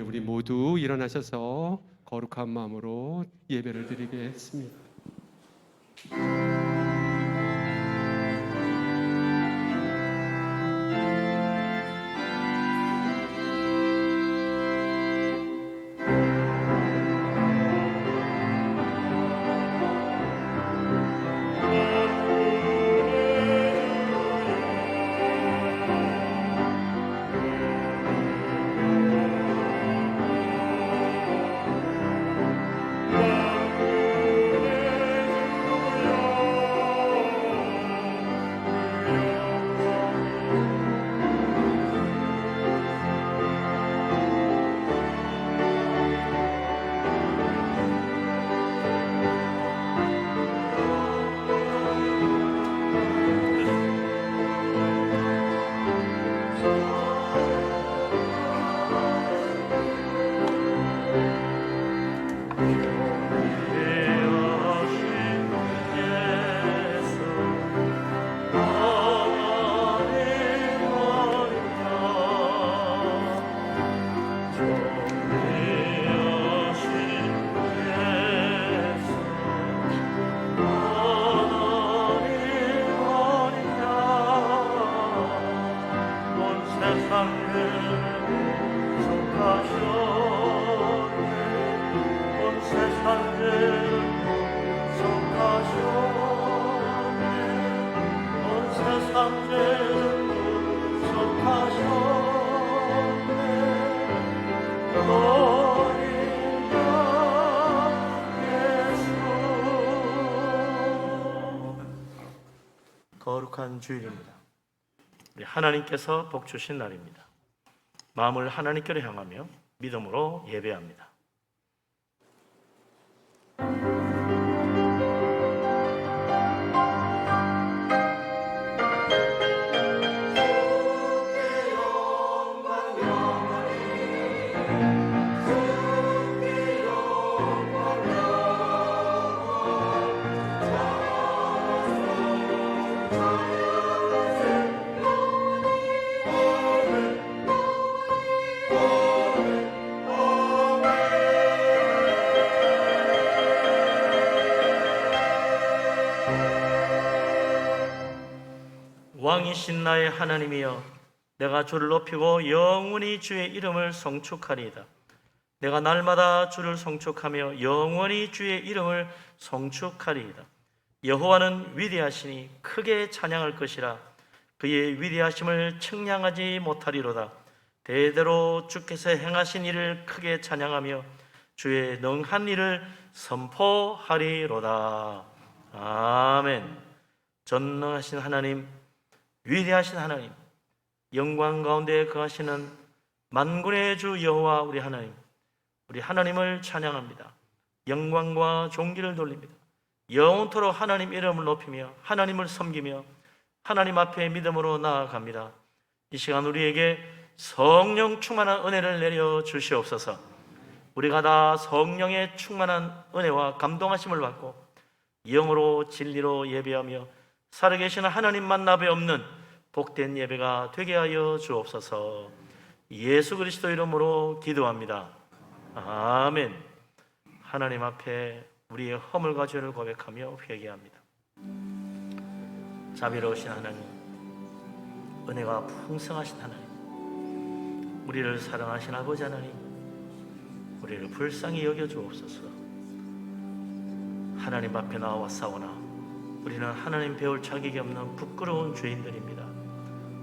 우리 모두 일어나셔서 거룩한 마음으로 예배를 드리겠습니다. 거룩한 주일입니다. 우리 하나님께서 복 주신 날입니다. 마음을 하나님께로 향하며 믿음으로 예배합니다. 왕이신 나의 하나님이여, 내가 주를 높이고 영원히 주의 이름을 송축하리이다. 내가 날마다 주를 송축하며 영원히 주의 이름을 송축하리이다. 여호와는 위대하시니 크게 찬양할 것이라. 그의 위대하심을 측량하지 못하리로다. 대대로 주께서 행하신 일을 크게 찬양하며 주의 능한 일을 선포하리로다. 아멘. 전능하신 하나님, 위대하신 하나님, 영광 가운데 거하시는 만군의 주 여호와 우리 하나님을 찬양합니다. 영광과 존귀를 돌립니다. 영원토록 하나님 이름을 높이며 하나님을 섬기며 하나님 앞에 믿음으로 나아갑니다. 이 시간 우리에게 성령 충만한 은혜를 내려 주시옵소서. 우리가 다 성령의 충만한 은혜와 감동하심을 받고 영으로 진리로 예배하며 살아계신 하나님 만나뵈 없는 복된 예배가 되게 하여 주옵소서. 예수 그리스도 이름으로 기도합니다. 아멘. 하나님 앞에 우리의 허물과 죄를 고백하며 회개합니다. 자비로우신 하나님, 은혜가 풍성하신 하나님, 우리를 사랑하신 아버지 하나님, 우리를 불쌍히 여겨 주옵소서. 하나님 앞에 나와 싸우나 우리는 하나님 배울 자격이 없는 부끄러운 죄인들입니다.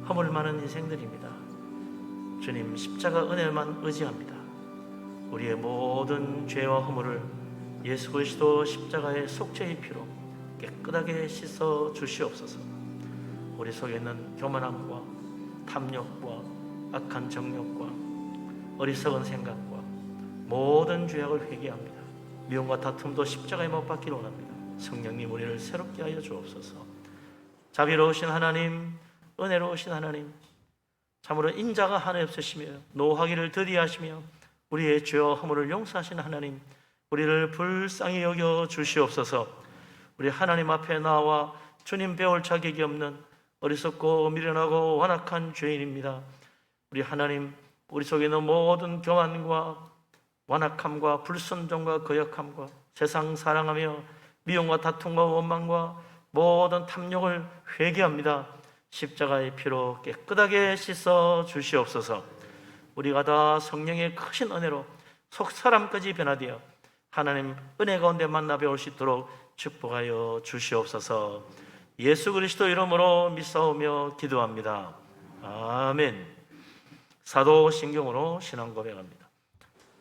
허물 많은 인생들입니다. 주님 십자가 은혜만 의지합니다. 우리의 모든 죄와 허물을 예수 그리스도 십자가의 속죄의 피로 깨끗하게 씻어 주시옵소서. 우리 속에 있는 교만함과 탐욕과 악한 정욕과 어리석은 생각과 모든 죄악을 회개합니다. 미움과 다툼도 십자가에 못 박기를 원합니다. 성령님, 우리를 새롭게 하여 주옵소서. 자비로우신 하나님, 은혜로우신 하나님, 참으로 인자가 하나 없으시며 노하기를 더디하시며 우리의 죄와 허물을 용서하신 하나님, 우리를 불쌍히 여겨 주시옵소서. 우리 하나님 앞에 나와 주님 배울 자격이 없는 어리석고 미련하고 완악한 죄인입니다. 우리 하나님, 우리 속에 있는 모든 교만과 완악함과 불순종과 거역함과 세상 사랑하며 미움과 다툼과 원망과 모든 탐욕을 회개합니다. 십자가의 피로 깨끗하게 씻어 주시옵소서. 우리가 다 성령의 크신 은혜로 속사람까지 변화되어 하나님 은혜 가운데 만나 배울 수 있도록 축복하여 주시옵소서. 예수 그리스도 이름으로 믿사오며 기도합니다. 아멘. 사도신경으로 신앙 고백합니다.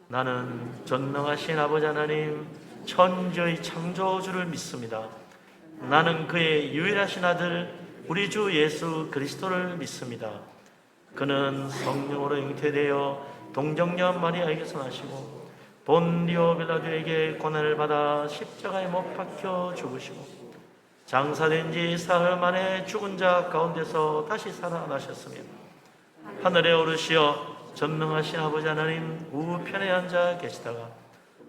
나는 전능하신 아버지 하나님 천지의 창조주를 믿습니다. 나는 그의 유일하신 아들 우리 주 예수 그리스도를 믿습니다. 그는 성령으로 잉태되어 동정녀 마리아에게서 나시고 본디오 빌라도에게 고난을 받아 십자가에 못 박혀 죽으시고 장사된 지 사흘 만에 죽은 자 가운데서 다시 살아나셨으며 하늘에 오르시어 전능하신 아버지 하나님 우편에 앉아 계시다가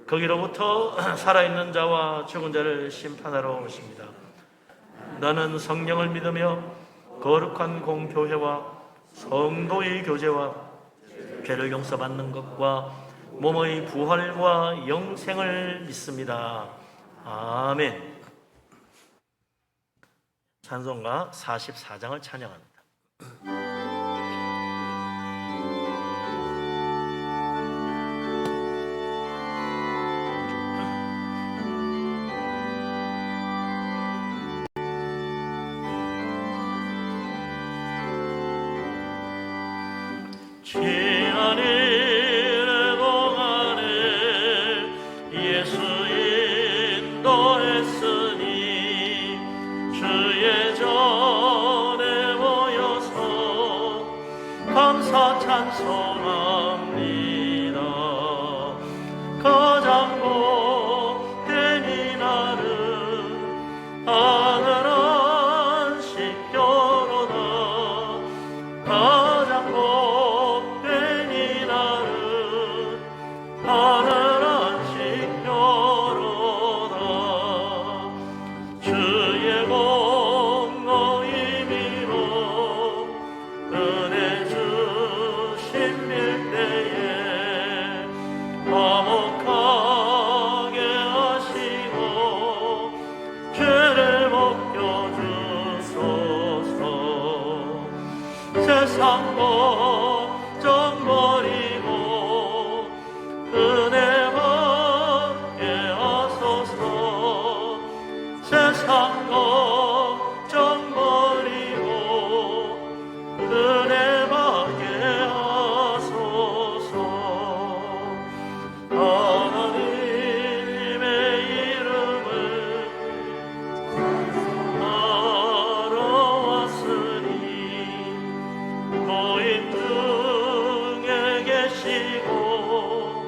거기로부터 살아있는 자와 죽은 자를 심판하러 오십니다. 나는 성령을 믿으며 거룩한 공교회와 성도의 교제와 죄를 용서받는 것과 몸의 부활과 영생을 믿습니다. 아멘. 찬송가 44장을 찬양합니다. 지난일의 동안에 예수 인도했으니 주의 전에 모여서 감사 찬송합니다. 가장 복된 이날은 하늘 안식교로다. 가장 복된 이날은 하늘 안식교로다. 주의 공로의 미로 은혜 주신 밀대에 화목하게 하시고 죄를 벗겨주소서. 세상 걱정 버리고 은혜 받게 하소서. 세상 걱정 버리고 은혜 받게 하소서. 하나님의 이름을 알아왔으니 노인 중에 계시고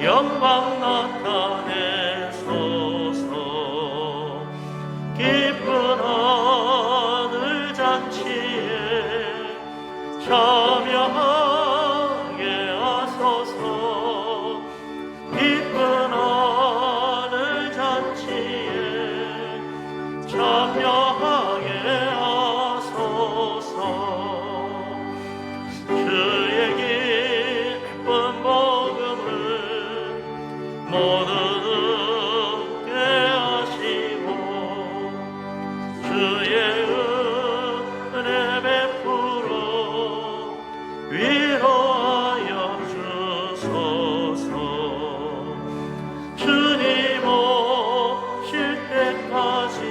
영광 나타내소서. 기쁜 하늘 잔치에 참여하게 하소서. 기쁜 하늘 잔치에 참여하게 하소서. 주의 기쁜 복음을 모두 듣게 하시고 주의 은혜 베풀어 위로하여 주소서. 주님 오실 때까지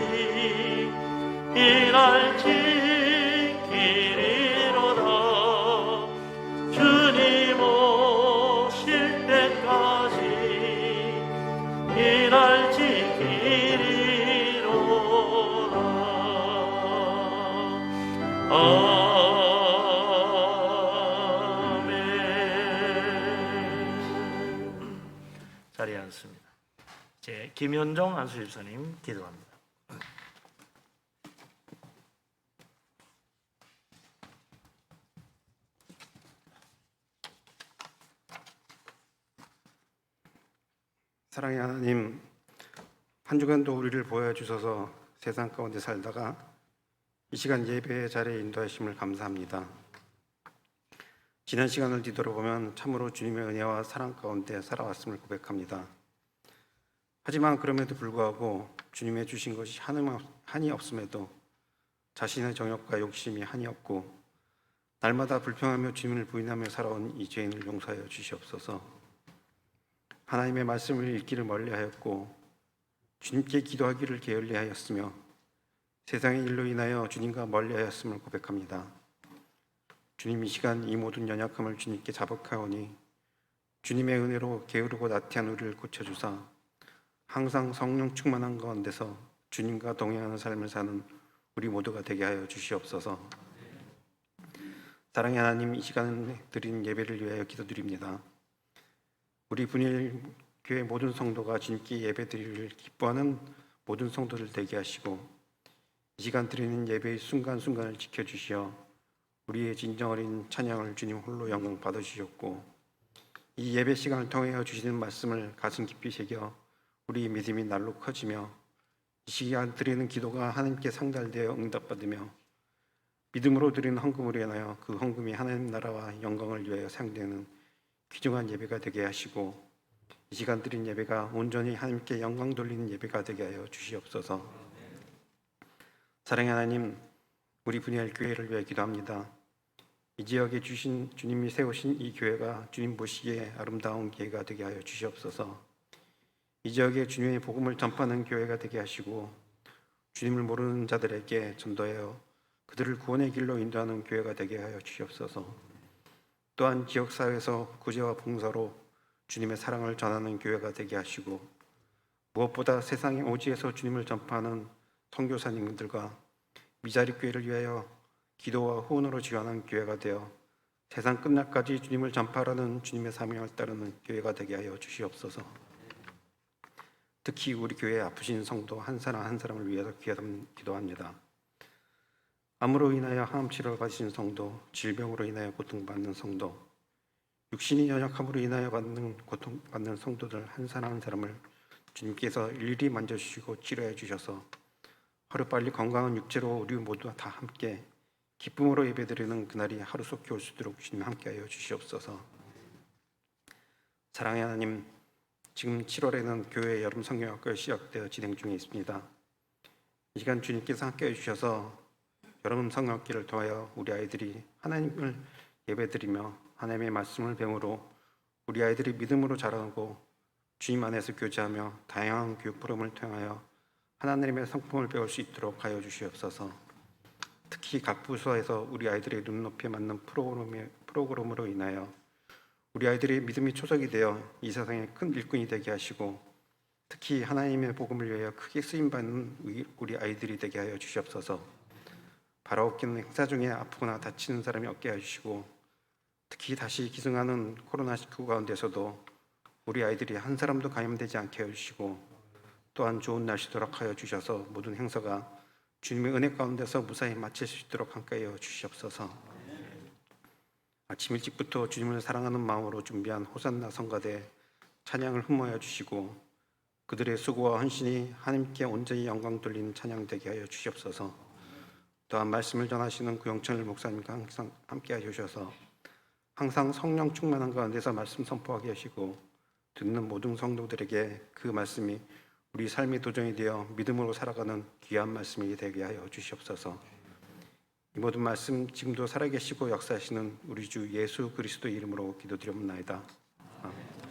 이 날 지키리로다. 주님 오실 때까지 이 날 지키리로다. 아멘. 자리에 앉습니다. 이제 김현종 안수집사님 기도합니다. 사랑의 하나님, 한 주간도 우리를 보여주셔서 세상 가운데 살다가 이 시간 예배의 자리에 인도하심을 감사합니다. 지난 시간을 뒤돌아보면 참으로 주님의 은혜와 사랑 가운데 살아왔음을 고백합니다. 하지만 그럼에도 불구하고 주님의 주신 것이 한이 없음에도 자신의 정욕과 욕심이 한이 없고 날마다 불평하며 주님을 부인하며 살아온 이 죄인을 용서하여 주시옵소서. 하나님의 말씀을 읽기를 멀리하였고 주님께 기도하기를 게을리하였으며 세상의 일로 인하여 주님과 멀리하였음을 고백합니다. 주님, 이 시간 이 모든 연약함을 주님께 자복하오니 주님의 은혜로 게으르고 나태한 우리를 고쳐주사 항상 성령 충만한 가운데서 주님과 동행하는 삶을 사는 우리 모두가 되게 하여 주시옵소서. 사랑의 하나님, 이 시간에 드린 예배를 위하여 기도드립니다. 우리 분일 교회 모든 성도가 주님께 예배드리기를 기뻐하는 모든 성도들 되게 하시고 이 시간 드리는 예배의 순간순간을 지켜주시어 우리의 진정 어린 찬양을 주님 홀로 영광 받으시옵고 이 예배 시간을 통하여 주시는 말씀을 가슴 깊이 새겨 우리의 믿음이 날로 커지며 이 시간 드리는 기도가 하나님께 상달되어 응답받으며 믿음으로 드리는 헌금으로 인하여 그 헌금이 하나님 나라와 영광을 위하여 사용되는 귀중한 예배가 되게 하시고 이 시간 드린 예배가 온전히 하나님께 영광 돌리는 예배가 되게 하여 주시옵소서. 사랑의 하나님, 우리 분이할 교회를 위해 기도합니다. 이 지역에 주신 주님이 세우신 이 교회가 주님 보시기에 아름다운 교회가 되게 하여 주시옵소서. 이 지역에 주님의 복음을 전파하는 교회가 되게 하시고 주님을 모르는 자들에게 전도하여 그들을 구원의 길로 인도하는 교회가 되게 하여 주시옵소서. 또한 지역사회에서 구제와 봉사로 주님의 사랑을 전하는 교회가 되게 하시고 무엇보다 세상의 오지에서 주님을 전파하는 선교사님들과 미자립 교회를 위하여 기도와 후원으로 지원하는 교회가 되어 세상 끝날까지 주님을 전파하라는 주님의 사명을 따르는 교회가 되게 하여 주시옵소서. 특히 우리 교회에 아프신 성도 한 사람 한 사람을 위해서 기도합니다. 암으로 인하여 항암 치료를 받으신 성도, 질병으로 인하여 고통받는 성도, 육신이 연약함으로 인하여 고통받는 성도들 한 사람 한 사람을 주님께서 일일이 만져주시고 치료해 주셔서 하루빨리 건강한 육체로 우리 모두 다 함께 기쁨으로 예배드리는 그날이 하루속히 올 수 있도록 주님 함께하여 주시옵소서. 사랑의 하나님, 지금 7월에는 교회 여름 성경학교가 시작되어 진행 중에 있습니다. 이 시간 주님께서 함께해 주셔서 여름 성경학기를 통하여 우리 아이들이 하나님을 예배드리며 하나님의 말씀을 배우므로 우리 아이들이 믿음으로 자라고 주님 안에서 교제하며 다양한 교육 프로그램을 통하여 하나님의 성품을 배울 수 있도록 하여 주시옵소서. 특히 각 부서에서 우리 아이들의 눈높이에 맞는 프로그램으로 인하여 우리 아이들의 믿음이 초석이 되어 이 세상의 큰 일꾼이 되게 하시고 특히 하나님의 복음을 위하여 크게 쓰임받는 우리 아이들이 되게 하여 주시옵소서. 바라옵기는 행사 중에 아프거나 다치는 사람이 없게 해주시고 특히 다시 기승하는 코로나19 가운데서도 우리 아이들이 한 사람도 감염되지 않게 해주시고 또한 좋은 날씨 도락하여 주셔서 모든 행사가 주님의 은혜 가운데서 무사히 마칠 수 있도록 함께하여 주시옵소서. 아침 일찍부터 주님을 사랑하는 마음으로 준비한 호산나 성가대 찬양을 흠모하여 주시고 그들의 수고와 헌신이 하나님께 온전히 영광 돌리는 찬양 되게 하여 주시옵소서. 또한 말씀을 전하시는 구영철 목사님과 항상 함께하여 주셔서 항상 성령 충만한 가운데서 말씀 선포하게 하시고 듣는 모든 성도들에게 그 말씀이 우리 삶의 도전이 되어 믿음으로 살아가는 귀한 말씀이 되게 하여 주시옵소서. 이 모든 말씀 지금도 살아계시고 역사하시는 우리 주 예수 그리스도 이름으로 기도드리옵나이다. 아멘.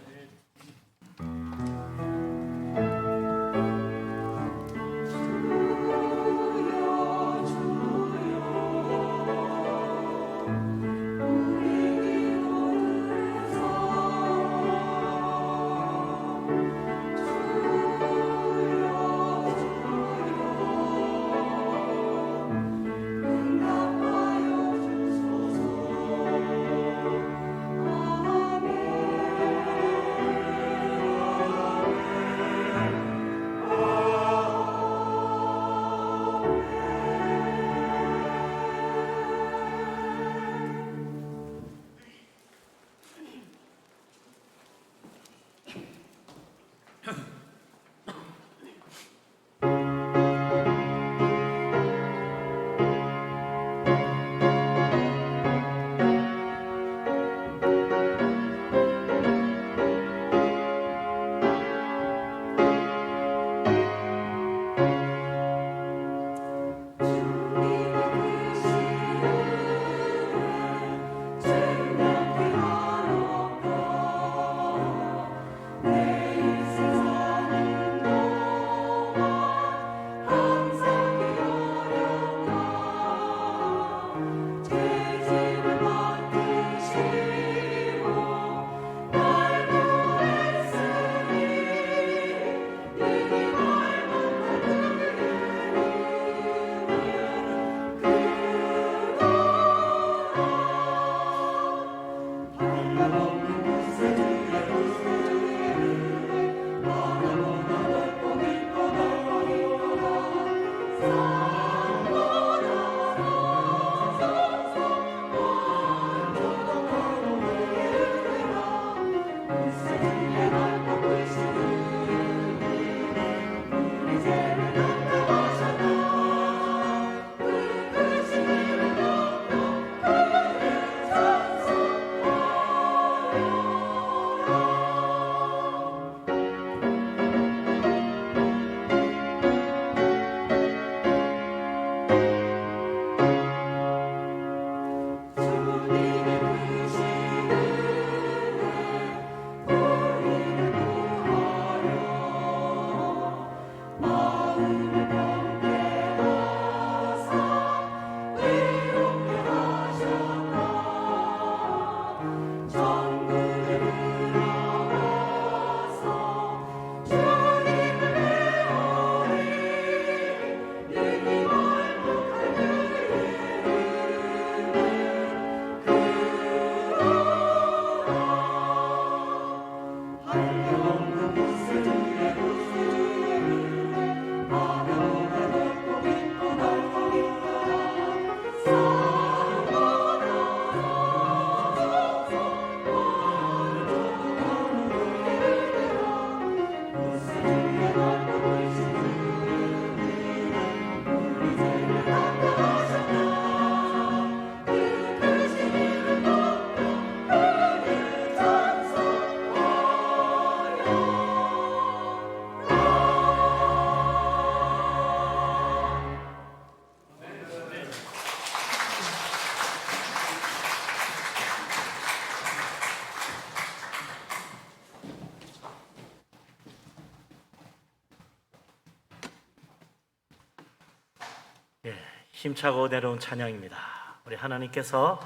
힘차고 내려온 찬양입니다. 우리 하나님께서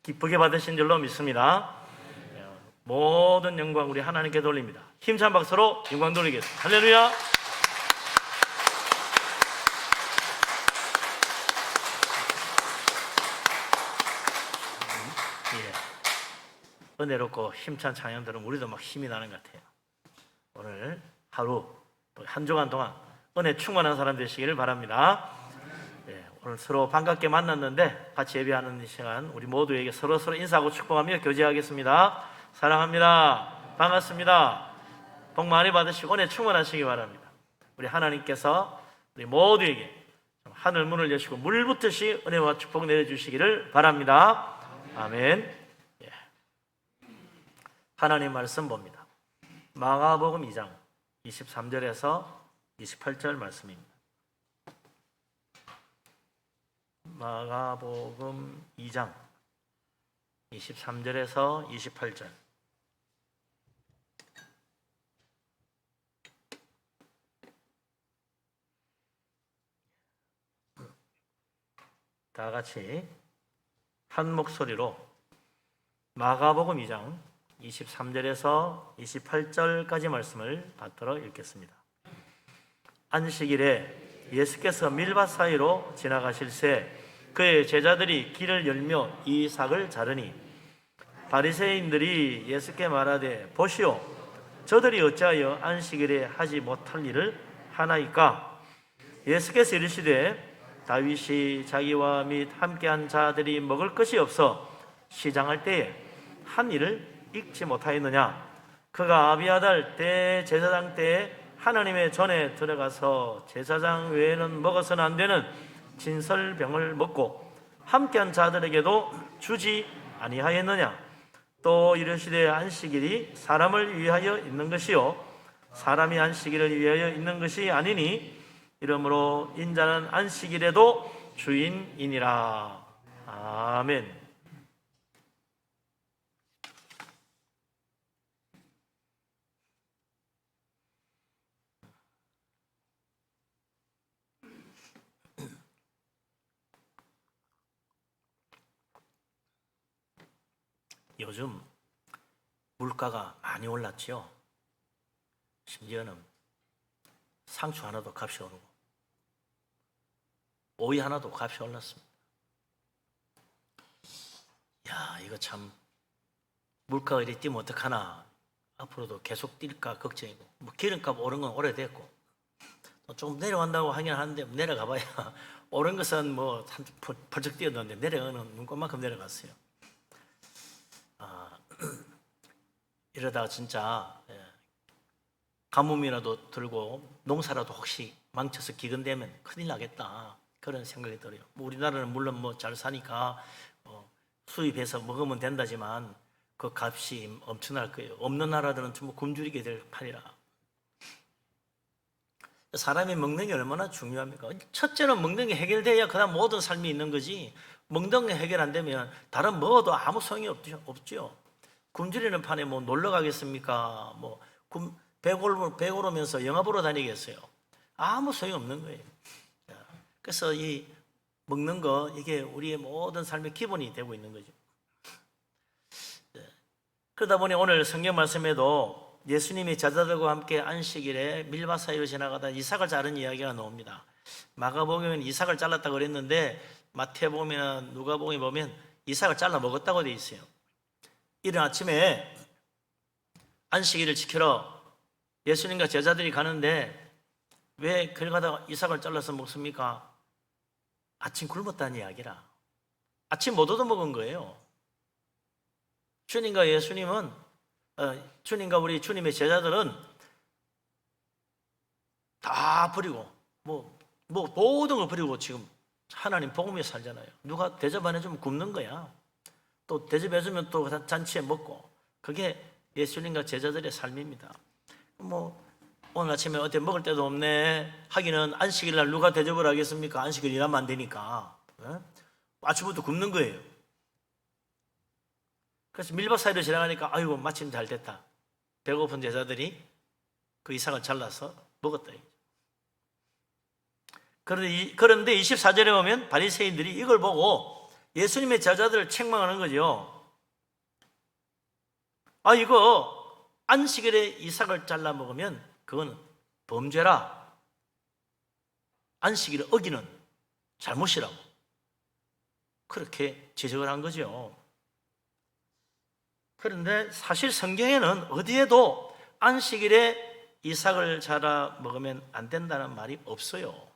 기쁘게 받으신 줄로 믿습니다. 모든 영광 우리 하나님께 돌립니다. 힘찬 박수로 영광 돌리겠습니다. 할렐루야. 은혜롭고 힘찬 찬양 들으면 우리도 막 힘이 나는 것 같아요. 오늘 하루 한 주간 동안 은혜 충만한 사람 되시기를 바랍니다. 오늘 서로 반갑게 만났는데 같이 예배하는 이 시간 우리 모두에게 서로서로 인사하고 축복하며 교제하겠습니다. 사랑합니다. 반갑습니다. 복 많이 받으시고 은혜 충만하시기 바랍니다. 우리 하나님께서 우리 모두에게 하늘 문을 여시고 물 붓듯이 은혜와 축복 내려주시기를 바랍니다. 아멘. 하나님 말씀 봅니다. 마가복음 2장 23절에서 28절 말씀입니다. 마가복음 2장 23절에서 28절. 다 같이 한 목소리로 마가복음 2장 23절에서 28절까지 말씀을 받들어 읽겠습니다. 안식일에 예수께서 밀밭 사이로 지나가실새 그의 제자들이 길을 열며 이삭을 자르니 바리새인들이 예수께 말하되 보시오 저들이 어찌하여 안식일에 하지 못할 일을 하나이까. 예수께서 이르시되 다윗이 자기와 및 함께한 자들이 먹을 것이 없어 시장할 때에 한 일을 읽지 못하였느냐. 그가 아비아달 때 제사장 때에 하나님의 전에 들어가서 제사장 외에는 먹어서는 안 되는 진설병을 먹고 함께한 자들에게도 주지 아니하였느냐. 또 이르시되 안식일이 사람을 위하여 있는 것이요 사람이 안식일을 위하여 있는 것이 아니니 이러므로 인자는 안식일에도 주인이니라. 아멘. 요즘 물가가 많이 올랐지요. 심지어는 상추 하나도 값이 오르고 오이 하나도 값이 올랐습니다. 야, 이거 참 물가가 이리 뛰면 어떡하나. 앞으로도 계속 뛸까 걱정이고, 뭐 기름값 오른 건 오래됐고 좀 내려간다고 하긴 하는데 내려가 봐야 오른 것은 뭐 벌쩍 뛰었는데 내려가는 눈꽃만큼 내려갔어요. 이러다가 진짜 가뭄이라도 들고 농사라도 혹시 망쳐서 기근되면 큰일 나겠다 그런 생각이 들어요. 뭐 우리나라는 물론 뭐 잘 사니까 수입해서 먹으면 된다지만 그 값이 엄청날 거예요. 없는 나라들은 전부 굶주리게 될 판이라. 사람이 먹는 게 얼마나 중요합니까? 첫째는 먹는 게 해결돼야 그다음 모든 삶이 있는 거지. 먹는 게 해결 안 되면 다른 먹어도 아무 소용이 없죠. 굶주리는 판에 뭐 놀러 가겠습니까? 뭐 배고르면서 영화 보러 다니겠어요? 아무 소용 없는 거예요. 그래서 이 먹는 거 이게 우리의 모든 삶의 기본이 되고 있는 거죠. 그러다 보니 오늘 성경 말씀에도 예수님이 제자들과 함께 안식일에 밀밭 사이로 지나가다 이삭을 자른 이야기가 나옵니다. 마가복음에는 이삭을 잘랐다고 그랬는데 마태복음이나 누가복음에 보면 이삭을 잘라 먹었다고 돼 있어요. 이른 아침에 안식일을 지키러 예수님과 제자들이 가는데 왜 길 가다가 이삭을 잘라서 먹습니까? 아침 굶었다는 이야기라. 아침 못 얻어먹은 거예요. 주님과 예수님은 주님과 우리 주님의 제자들은 다 버리고 뭐 모든 걸 버리고 지금 하나님 복음에 살잖아요. 누가 대접 안 해주면 굶는 거야. 또 대접해주면 또 잔치에 먹고. 그게 예수님과 제자들의 삶입니다. 오늘 아침에 어때 먹을 데도 없네 하기는 안식일 날 누가 대접을 하겠습니까? 안식일 일하면 안 되니까. 아침부터 굶는 거예요. 그래서 밀밭 사이로 지나가니까 아이고 마침 잘 됐다. 배고픈 제자들이 그 이삭을 잘라서 먹었다. 그런데 24절에 보면 바리새인들이 이걸 보고 예수님의 제자들을 책망하는 거죠. 이거 안식일에 이삭을 잘라 먹으면 그거는 범죄라. 안식일을 어기는 잘못이라고. 그렇게 지적을 한 거죠. 그런데 사실 성경에는 어디에도 안식일에 이삭을 잘라 먹으면 안 된다는 말이 없어요.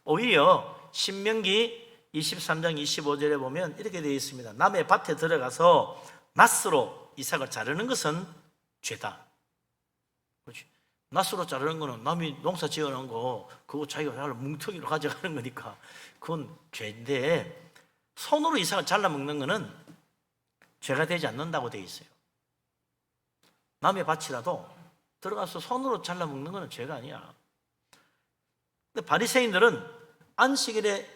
오히려 신명기 23장 25절에 보면 이렇게 되어 있습니다. 남의 밭에 들어가서 낫으로 이삭을 자르는 것은 죄다. 그렇지. 낫으로 자르는 거는 남이 농사 지어놓은 거 그거 자기가 뭉텅이로 가져가는 거니까 그건 죄인데, 손으로 이삭을 잘라 먹는 거는 죄가 되지 않는다고 되어 있어요. 남의 밭이라도 들어가서 손으로 잘라 먹는 거는 죄가 아니야. 근데 바리새인들은 안식일에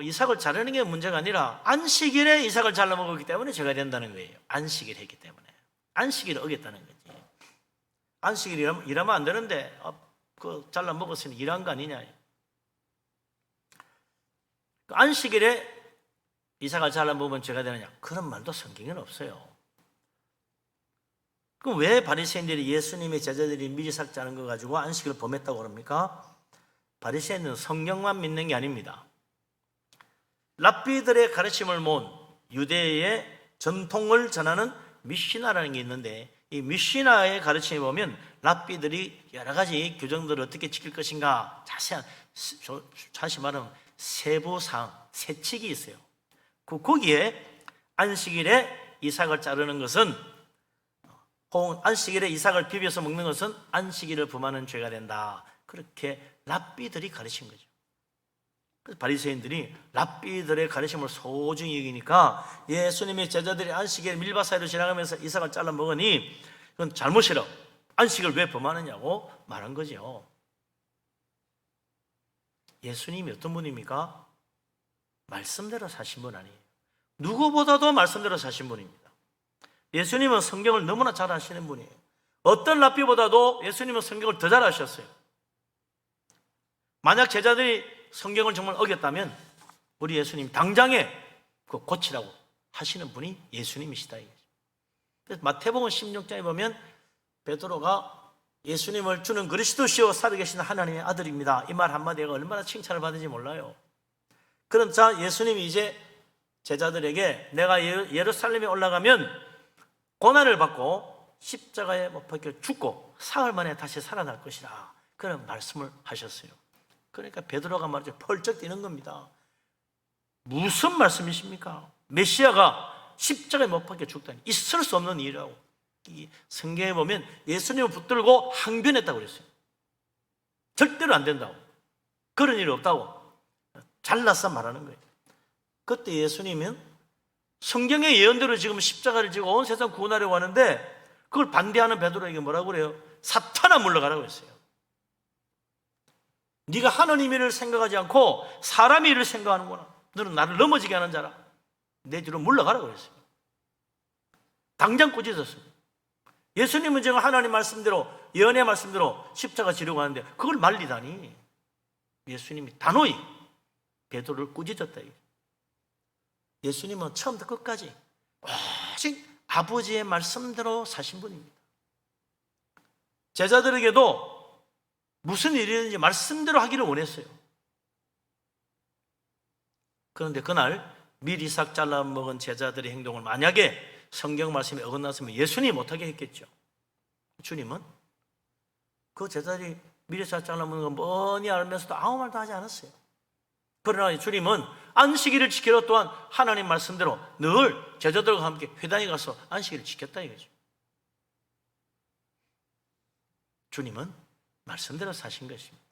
이삭을 자르는 게 문제가 아니라 안식일에 이삭을 잘라 먹었기 때문에 죄가 된다는 거예요. 안식일 했기 때문에. 안식일을 어겼다는 거지. 안식일 일하면 안 되는데 그 잘라 먹었으니 일한 거 아니냐. 안식일에 이삭을 잘라 먹으면 죄가 되느냐? 그런 말도 성경에는 없어요. 그럼 왜 바리새인들이 예수님의 제자들이 미리 삭자는 거 가지고 안식일을 범했다고 그럽니까? 바리새인은 성경만 믿는 게 아닙니다. 랍비들의 가르침을 모은 유대의 전통을 전하는 미시나라는 게 있는데, 이 미시나의 가르침에 보면 랍비들이 여러 가지 규정들을 어떻게 지킬 것인가 자세한, 다시 말하면 세부사항, 세칙이 있어요. 거기에 안식일에 이삭을 자르는 것은, 혹은 안식일에 이삭을 비벼서 먹는 것은 안식일을 범하는 죄가 된다. 그렇게 랍비들이 가르친 거죠. 그래서 바리새인들이 랍비들의 가르침을 소중히 여기니까 예수님의 제자들이 안식일에 밀밭 사이로 지나가면서 이삭을 잘라 먹으니 그건 잘못이라고, 안식을 왜 범하느냐고 말한 거죠. 예수님이 어떤 분입니까? 말씀대로 사신 분 아니에요. 누구보다도 말씀대로 사신 분입니다. 예수님은 성경을 너무나 잘 아시는 분이에요. 어떤 랍비보다도 예수님은 성경을 더 잘 아셨어요. 만약 제자들이 성경을 정말 어겼다면 우리 예수님 당장에 그 고치라고 하시는 분이 예수님이시다. 그래서 마태복음 16장에 보면 베드로가 예수님을 주는 그리스도시요 살아계신 하나님의 아들입니다. 이 말 한마디가 얼마나 칭찬을 받은지 몰라요. 그러자 예수님이 이제 제자들에게 내가 예루살렘에 올라가면 고난을 받고 십자가에 못 박혀 죽고 사흘 만에 다시 살아날 것이라, 그런 말씀을 하셨어요. 그러니까 베드로가 말이죠, 펄쩍 뛰는 겁니다. 무슨 말씀이십니까? 메시아가 십자가에 못 박혀 죽다니 있을 수 없는 일이라고. 이 성경에 보면 예수님을 붙들고 항변했다고 그랬어요. 절대로 안 된다고, 그런 일이 없다고 잘라서 말하는 거예요. 그때 예수님은 성경의 예언대로 지금 십자가를 지고 온 세상 구원하려고 하는데 그걸 반대하는 베드로에게 뭐라고 그래요? 사탄아 물러가라고 했어요. 네가 하나님 일을 생각하지 않고 사람의 일을 생각하는구나. 너는 나를 넘어지게 하는 자라. 내 뒤로 물러가라고 그랬어요. 당장 꾸짖었어요. 예수님은 지금 하나님 말씀대로, 예언의 말씀대로 십자가 지려고 하는데 그걸 말리다니. 예수님이 단호히 베드로를 꾸짖었다. 예수님은 처음부터 끝까지 오직 아버지의 말씀대로 사신 분입니다. 제자들에게도 무슨 일이든지 말씀대로 하기를 원했어요. 그런데 그날 미리 삭 잘라 먹은 제자들의 행동을 만약에 성경 말씀에 어긋났으면 예수님이 못하게 했겠죠. 주님은 그 제자들이 미리살 잘라먹는 거 뻔히 알면서도 아무 말도 하지 않았어요. 그러나 주님은 안식일을 지키러 또한 하나님 말씀대로 늘 제자들과 함께 회당에 가서 안식일을 지켰다 이거죠. 주님은 말씀대로 사신 것입니다.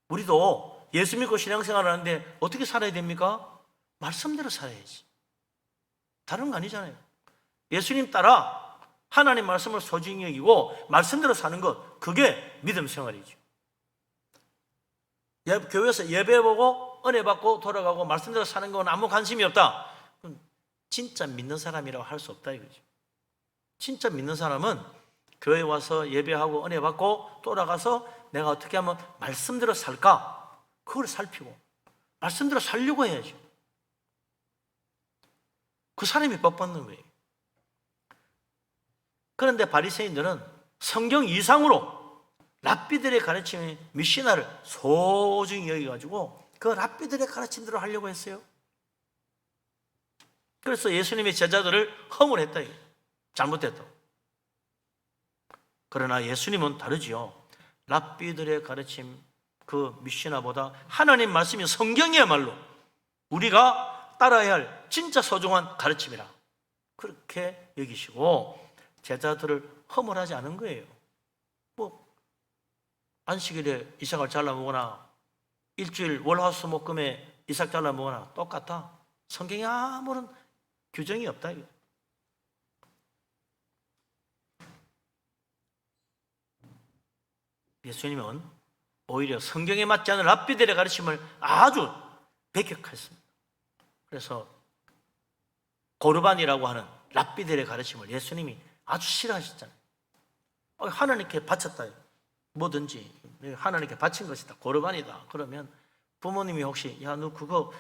우리도 예수 믿고 신앙생활을 하는데 어떻게 살아야 됩니까? 말씀대로 살아야지. 다른 거 아니잖아요. 예수님 따라 하나님 말씀을 소중히 여기고 말씀대로 사는 것, 그게 믿음 생활이죠. 교회에서 예배 보고 은혜 받고 돌아가고 말씀대로 사는 건 아무 관심이 없다. 그럼 진짜 믿는 사람이라고 할 수 없다 이거죠. 진짜 믿는 사람은 교회 와서 예배하고 은혜 받고 돌아가서 내가 어떻게 하면 말씀대로 살까? 그걸 살피고 말씀대로 살려고 해야죠. 그 사람이 복 받는 거예요. 그런데 바리새인들은 성경 이상으로 랍비들의 가르침의 미시나를 소중히 여기가지고 그 랍비들의 가르침대로 하려고 했어요. 그래서 예수님의 제자들을 허물했다. 잘못했다. 그러나 예수님은 다르지요. 랍비들의 가르침, 그 미시나보다 하나님 말씀이 성경이야말로 우리가 따라야 할 진짜 소중한 가르침이라 그렇게 여기시고 제자들을 허물하지 않은 거예요. 뭐 안식일에 이삭을 잘라먹거나 일주일 월화수목금에 이삭 잘라먹거나 똑같다. 성경에 아무런 규정이 없다. 예수님은 오히려 성경에 맞지 않은 랍비들의 가르침을 아주 배격했습니다. 그래서 고르반이라고 하는 랍비들의 가르침을 예수님이 아주 싫어하셨잖아요. 하나님께 바쳤다. 뭐든지 하나님께 바친 것이다. 고르반이다. 그러면 부모님이 혹시 야 너 그거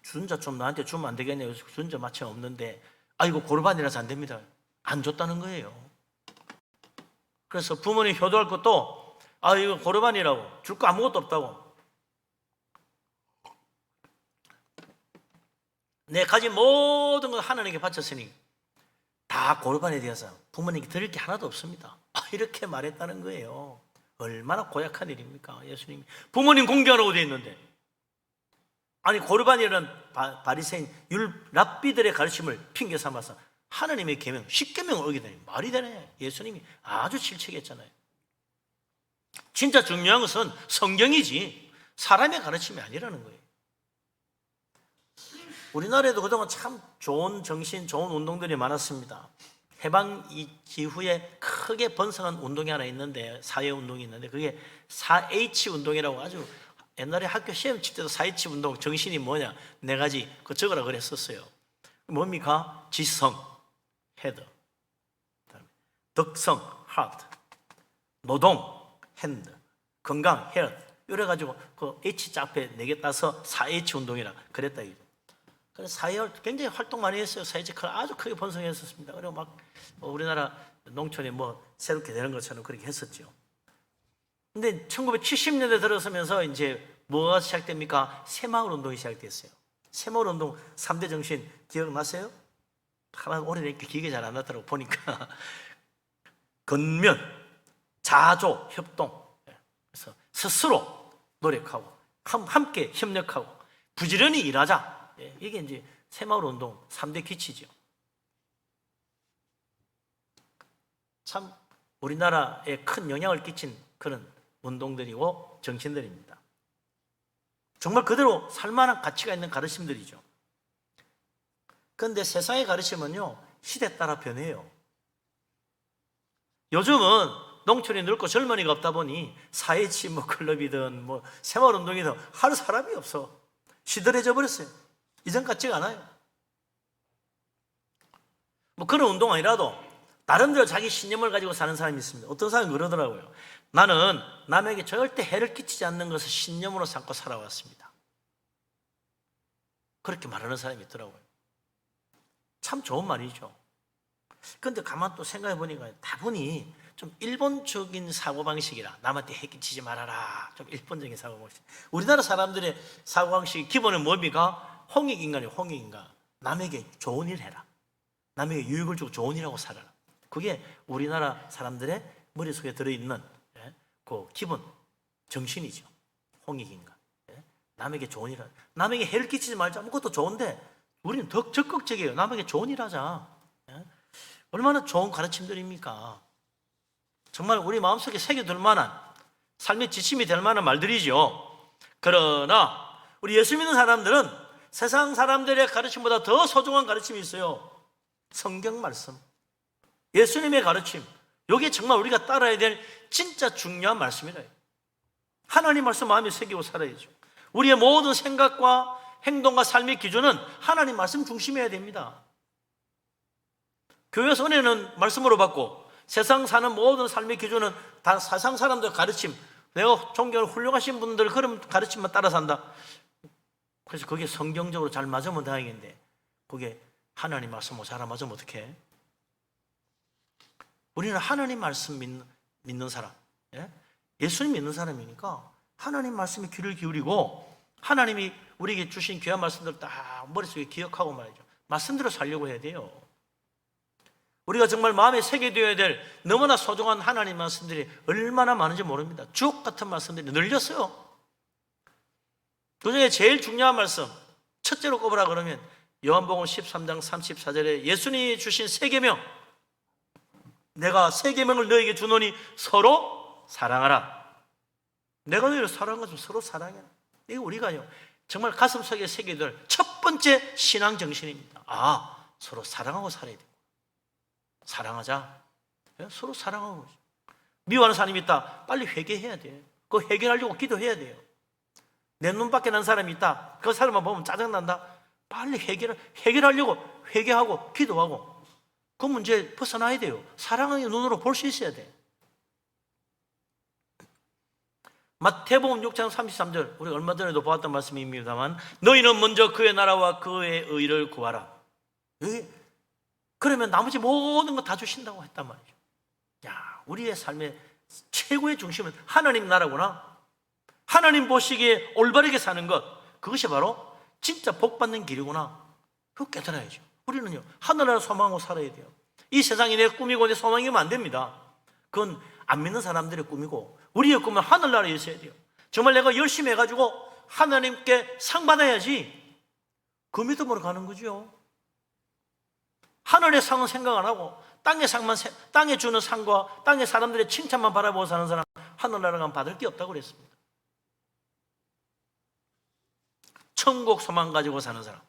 준자 좀 나한테 주면 안 되겠냐. 준자 마침 없는데 이거 고르반이라서 안 됩니다. 안 줬다는 거예요. 그래서 부모님 효도할 것도 이거 고르반이라고 줄 거 아무것도 없다고. 내 가진 모든 걸 하나님께 바쳤으니 다 고르반에 대해서 부모님께 드릴 게 하나도 없습니다. 이렇게 말했다는 거예요. 얼마나 고약한 일입니까? 예수님이 부모님 공경하라고 되어 있는데 고르반이라는 바리새인 랍비들의 가르침을 핑계 삼아서 하나님의 계명, 십계명을 어기다니 말이 되네. 예수님이 아주 질책했잖아요. 진짜 중요한 것은 성경이지 사람의 가르침이 아니라는 거예요. 우리나라에도 그동안 참 좋은 정신, 좋은 운동들이 많았습니다. 해방 이후에 크게 번성한 운동이 하나 있는데, 사회운동이 있는데 그게 4H 운동이라고 아주 옛날에 학교 시험 칠 때도 4H 운동 정신이 뭐냐 4가지 그거 적으라 그랬었어요. 뭡니까? 지성, 헤드, 덕성, 하트, 노동, 핸드, 건강, 헬스 이래가지고 그 H자 앞에 4개 따서 4H 운동이라 그랬다 이거죠. 그래서 사회를 굉장히 활동 많이 했어요. 사회적 아주 크게 번성했었습니다. 그리고 막 우리나라 농촌이 새롭게 되는 것처럼 그렇게 했었죠. 근데 1970년대 들어서면서 이제 뭐가 시작됩니까? 새마을 운동이 시작됐어요. 새마을 운동 3대 정신 기억나세요? 하나 오래되니까 기억이 잘 안 나더라고 보니까 건면, 자조, 협동. 그래서 스스로 노력하고 함께 협력하고 부지런히 일하자. 이게 이제 새마을 운동 3대 기치죠. 참 우리나라에 큰 영향을 끼친 그런 운동들이고 정신들입니다. 정말 그대로 살만한 가치가 있는 가르침들이죠. 그런데 세상의 가르침은요 시대 따라 변해요. 요즘은 농촌이 늙고 젊은이가 없다 보니 4H 클럽이든 새마을 운동이든 할 사람이 없어. 시들해져 버렸어요. 이전 같지가 않아요. 그런 운동 아니라도 나름대로 자기 신념을 가지고 사는 사람이 있습니다. 어떤 사람이 그러더라고요. 나는 남에게 절대 해를 끼치지 않는 것을 신념으로 삼고 살아왔습니다. 그렇게 말하는 사람이 있더라고요. 참 좋은 말이죠. 그런데 가만 또 생각해 보니까 다분히 좀 일본적인 사고방식이라 남한테 해 끼치지 말아라. 좀 일본적인 사고방식. 우리나라 사람들의 사고방식 기본은 뭡니까? 홍익인간이에요. 홍익인간. 남에게 좋은 일 해라. 남에게 유익을 주고 좋은 일하고 살아라. 그게 우리나라 사람들의 머릿속에 들어있는 그 기본 정신이죠. 홍익인간. 남에게 좋은 일 하자. 남에게 해를 끼치지 말자. 그것도 좋은데 우리는 더 적극적이에요. 남에게 좋은 일 하자. 얼마나 좋은 가르침들입니까? 정말 우리 마음속에 새겨둘 만한 삶의 지침이 될 만한 말들이죠. 그러나 우리 예수 믿는 사람들은 세상 사람들의 가르침보다 더 소중한 가르침이 있어요. 성경 말씀, 예수님의 가르침. 이게 정말 우리가 따라야 될 진짜 중요한 말씀이래요. 하나님 말씀 마음에 새기고 살아야죠. 우리의 모든 생각과 행동과 삶의 기준은 하나님 말씀 중심이어야 됩니다. 교회에서 은혜는 말씀으로 받고 세상 사는 모든 삶의 기준은 다 세상 사람들 가르침, 내가 존경을 훌륭하신 분들 그런 가르침만 따라 산다. 그래서 그게 성경적으로 잘 맞으면 다행인데 그게 하나님 말씀하고 잘 안 맞으면 어떡해? 우리는 하나님 말씀 믿는 사람, 예수님 믿는 사람이니까 하나님 말씀에 귀를 기울이고 하나님이 우리에게 주신 귀한 말씀들 딱 머릿속에 기억하고 말이죠. 말씀대로 살려고 해야 돼요. 우리가 정말 마음에 새겨둬야 될 너무나 소중한 하나님 말씀들이 얼마나 많은지 모릅니다. 주옥 같은 말씀들이 늘렸어요. 그중에 제일 중요한 말씀, 첫째로 꼽으라 그러면 요한복음 13장 34절에 예수님이 주신 세 계명, 내가 세 계명을 너에게 주노니 서로 사랑하라. 내가 너희를 사랑한 것처럼 서로 사랑해. 이게 우리가요 정말 가슴속에 새겨둘 첫 번째 신앙 정신입니다. 서로 사랑하고 살아야 돼. 사랑하자. 서로 사랑하고. 미워하는 사람이 있다. 빨리 회개해야 돼. 그거 해결하려고 기도해야 돼요. 내 눈밖에 난 사람이 있다. 그 사람만 보면 짜증난다. 빨리 해결하려고 회개하고 기도하고 그 문제 벗어나야 돼요. 사랑의 눈으로 볼 수 있어야 돼. 마태복음 6장 33절 우리 얼마 전에도 보았던 말씀입니다만 너희는 먼저 그의 나라와 그의 의를 구하라. 그러면 나머지 모든 거 다 주신다고 했단 말이죠. 야, 우리의 삶의 최고의 중심은 하나님 나라구나. 하나님 보시기에 올바르게 사는 것, 그것이 바로 진짜 복 받는 길이구나. 그거 깨달아야죠. 우리는요 하늘나라 소망하고 살아야 돼요. 이 세상이 내 꿈이고 내 소망이면 안 됩니다. 그건 안 믿는 사람들의 꿈이고 우리의 꿈은 하늘나라에 있어야 돼요. 정말 내가 열심히 해가지고 하나님께 상 받아야지 그 믿음으로 가는 거죠. 하늘의 상은 생각 안 하고 땅에 주는 상과 땅의 사람들의 칭찬만 바라보고 사는 사람 하늘나라 가면 받을 게 없다고 그랬습니다. 천국 소망 가지고 사는 사람,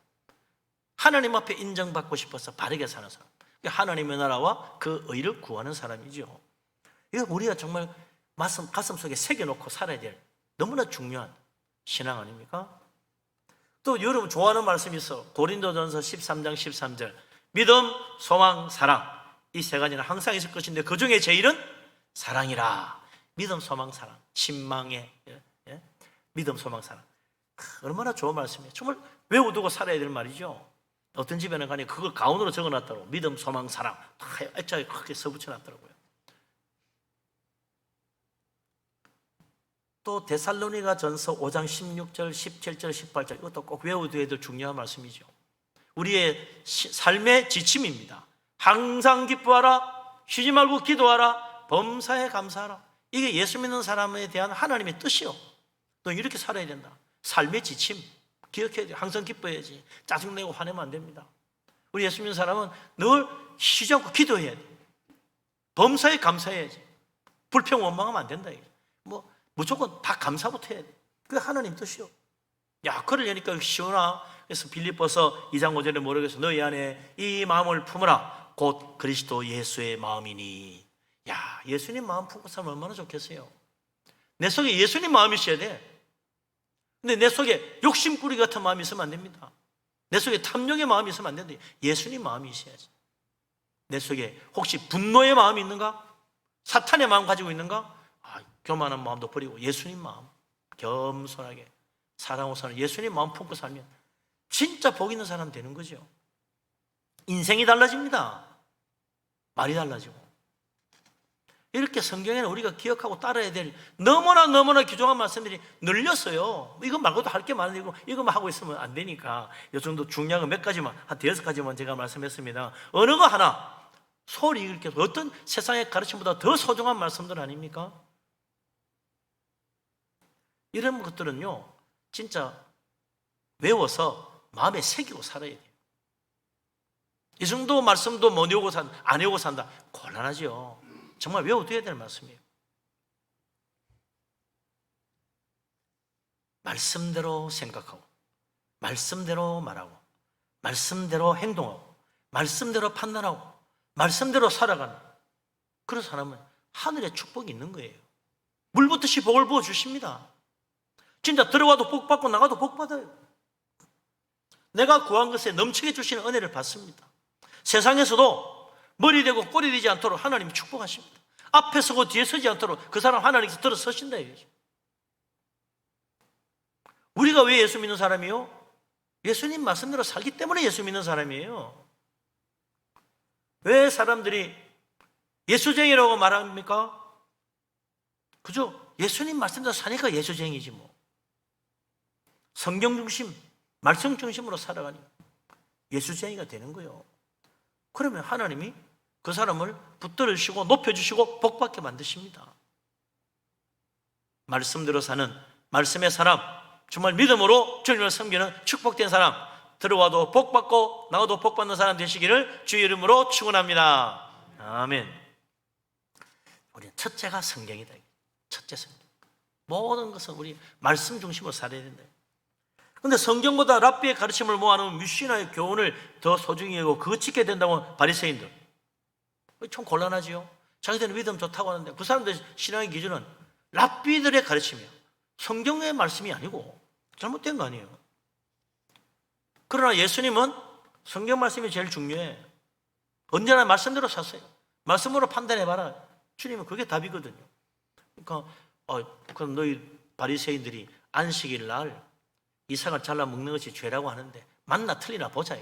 하나님 앞에 인정받고 싶어서 바르게 사는 사람, 하나님의 나라와 그 의를 구하는 사람이죠. 이거 우리가 정말 가슴속에 새겨놓고 살아야 될 너무나 중요한 신앙 아닙니까? 또 여러분 좋아하는 말씀이 있어. 고린도전서 13장 13절 믿음, 소망, 사랑 이 세 가지는 항상 있을 것인데 그 중에 제일은 사랑이라. 믿음, 소망, 사랑. 신망의 믿음, 소망, 사랑. 얼마나 좋은 말씀이에요. 정말 외워두고 살아야 될 말이죠. 어떤 집에는 가니 그걸 가운으로 적어놨더라고. 믿음, 소망, 사랑 다 액자에 크게 써붙여놨더라고요. 또 데살로니가 전서 5장 16절, 17절, 18절 이것도 꼭 외워둬야 될 중요한 말씀이죠. 우리의 삶의 지침입니다. 항상 기뻐하라, 쉬지 말고 기도하라, 범사에 감사하라. 이게 예수 믿는 사람에 대한 하나님의 뜻이요. 너 이렇게 살아야 된다. 삶의 지침 기억해야 돼. 항상 기뻐해야지. 짜증내고 화내면 안 됩니다. 우리 예수 믿는 사람은 늘 쉬지 않고 기도해야 돼. 범사에 감사해야지. 불평 원망하면 안 된다. 무조건 다 감사부터 해야 돼. 그게 하나님 뜻이요. 야, 그를 여니까 시원하. 그래서 빌립보서 2장 5절에 뭐라고 해서 너희 안에 이 마음을 품으라. 곧 그리스도 예수의 마음이니. 야, 예수님 마음 품고 살면 얼마나 좋겠어요. 내 속에 예수님 마음이 있어야 돼. 근데 내 속에 욕심꾸리 같은 마음이 있으면 안 됩니다. 내 속에 탐욕의 마음이 있으면 안 된다. 예수님 마음이 있어야지. 내 속에 혹시 분노의 마음이 있는가? 사탄의 마음 가지고 있는가? 교만한 마음도 버리고 예수님 마음 겸손하게 사랑하고 사는 예수님 마음 품고 살면 진짜 복 있는 사람 되는 거죠. 인생이 달라집니다. 말이 달라지고 이렇게 성경에는 우리가 기억하고 따라야 될 너무나 귀중한 말씀들이 늘렸어요. 이거 말고도 할 게 많은데 이거만 하고 있으면 안 되니까 이 정도 중요한 거 몇 가지만, 한 5가지만 제가 말씀했습니다. 어느 거 하나 소리 읽게 어떤 세상의 가르침보다 더 소중한 말씀들 아닙니까? 이런 것들은요 진짜 외워서 마음에 새기고 살아야 돼요. 이 정도 말씀도 못 외우고 안 외우고 산다, 곤란하죠. 정말 외워둬야 될 말씀이에요. 말씀대로 생각하고, 말씀대로 말하고, 말씀대로 행동하고, 말씀대로 판단하고, 말씀대로 살아가는 그런 사람은 하늘의 축복이 있는 거예요. 물 붓듯이 복을 부어주십니다. 진짜 들어와도 복 받고 나가도 복 받아요. 내가 구한 것에 넘치게 주시는 은혜를 받습니다. 세상에서도 머리 되고 꼬리 되지 않도록 하나님이 축복하십니다. 앞에 서고 뒤에 서지 않도록 그 사람 하나님께서 들어서신다 이거죠. 우리가 왜 예수 믿는 사람이요? 예수님 말씀대로 살기 때문에 예수 믿는 사람이에요. 왜 사람들이 예수쟁이라고 말합니까? 그죠? 예수님 말씀대로 사니까 예수쟁이지 뭐. 성경 중심, 말씀 중심으로 살아가니 예수쟁이가 되는 거예요. 그러면 하나님이 그 사람을 붙들으시고 높여주시고 복받게 만드십니다. 말씀대로 사는 말씀의 사람, 정말 믿음으로 주님을 섬기는 축복된 사람, 들어와도 복받고 나가도 복받는 사람 되시기를 주의 이름으로 축원합니다. 아멘. 우리 첫째가 성경이다. 첫째 성경. 모든 것은 우리 말씀 중심으로 살아야 된다. 그런데 성경보다 랍비의 가르침을 모아놓은 뮤시나의 교훈을 더 소중히 여기고 그거 지켜야 된다고 바리새인들. 참 곤란하지요. 자기들은 믿음 좋다고 하는데 그 사람들 신앙의 기준은 랍비들의 가르침이에요. 성경의 말씀이 아니고 잘못된 거 아니에요. 그러나 예수님은 성경 말씀이 제일 중요해. 언제나 말씀대로 사세요. 말씀으로 판단해봐라. 주님은 그게 답이거든요. 그러니까 그럼 너희 바리새인들이 안식일 날 이삭을 잘라 먹는 것이 죄라고 하는데 맞나 틀리나 보자.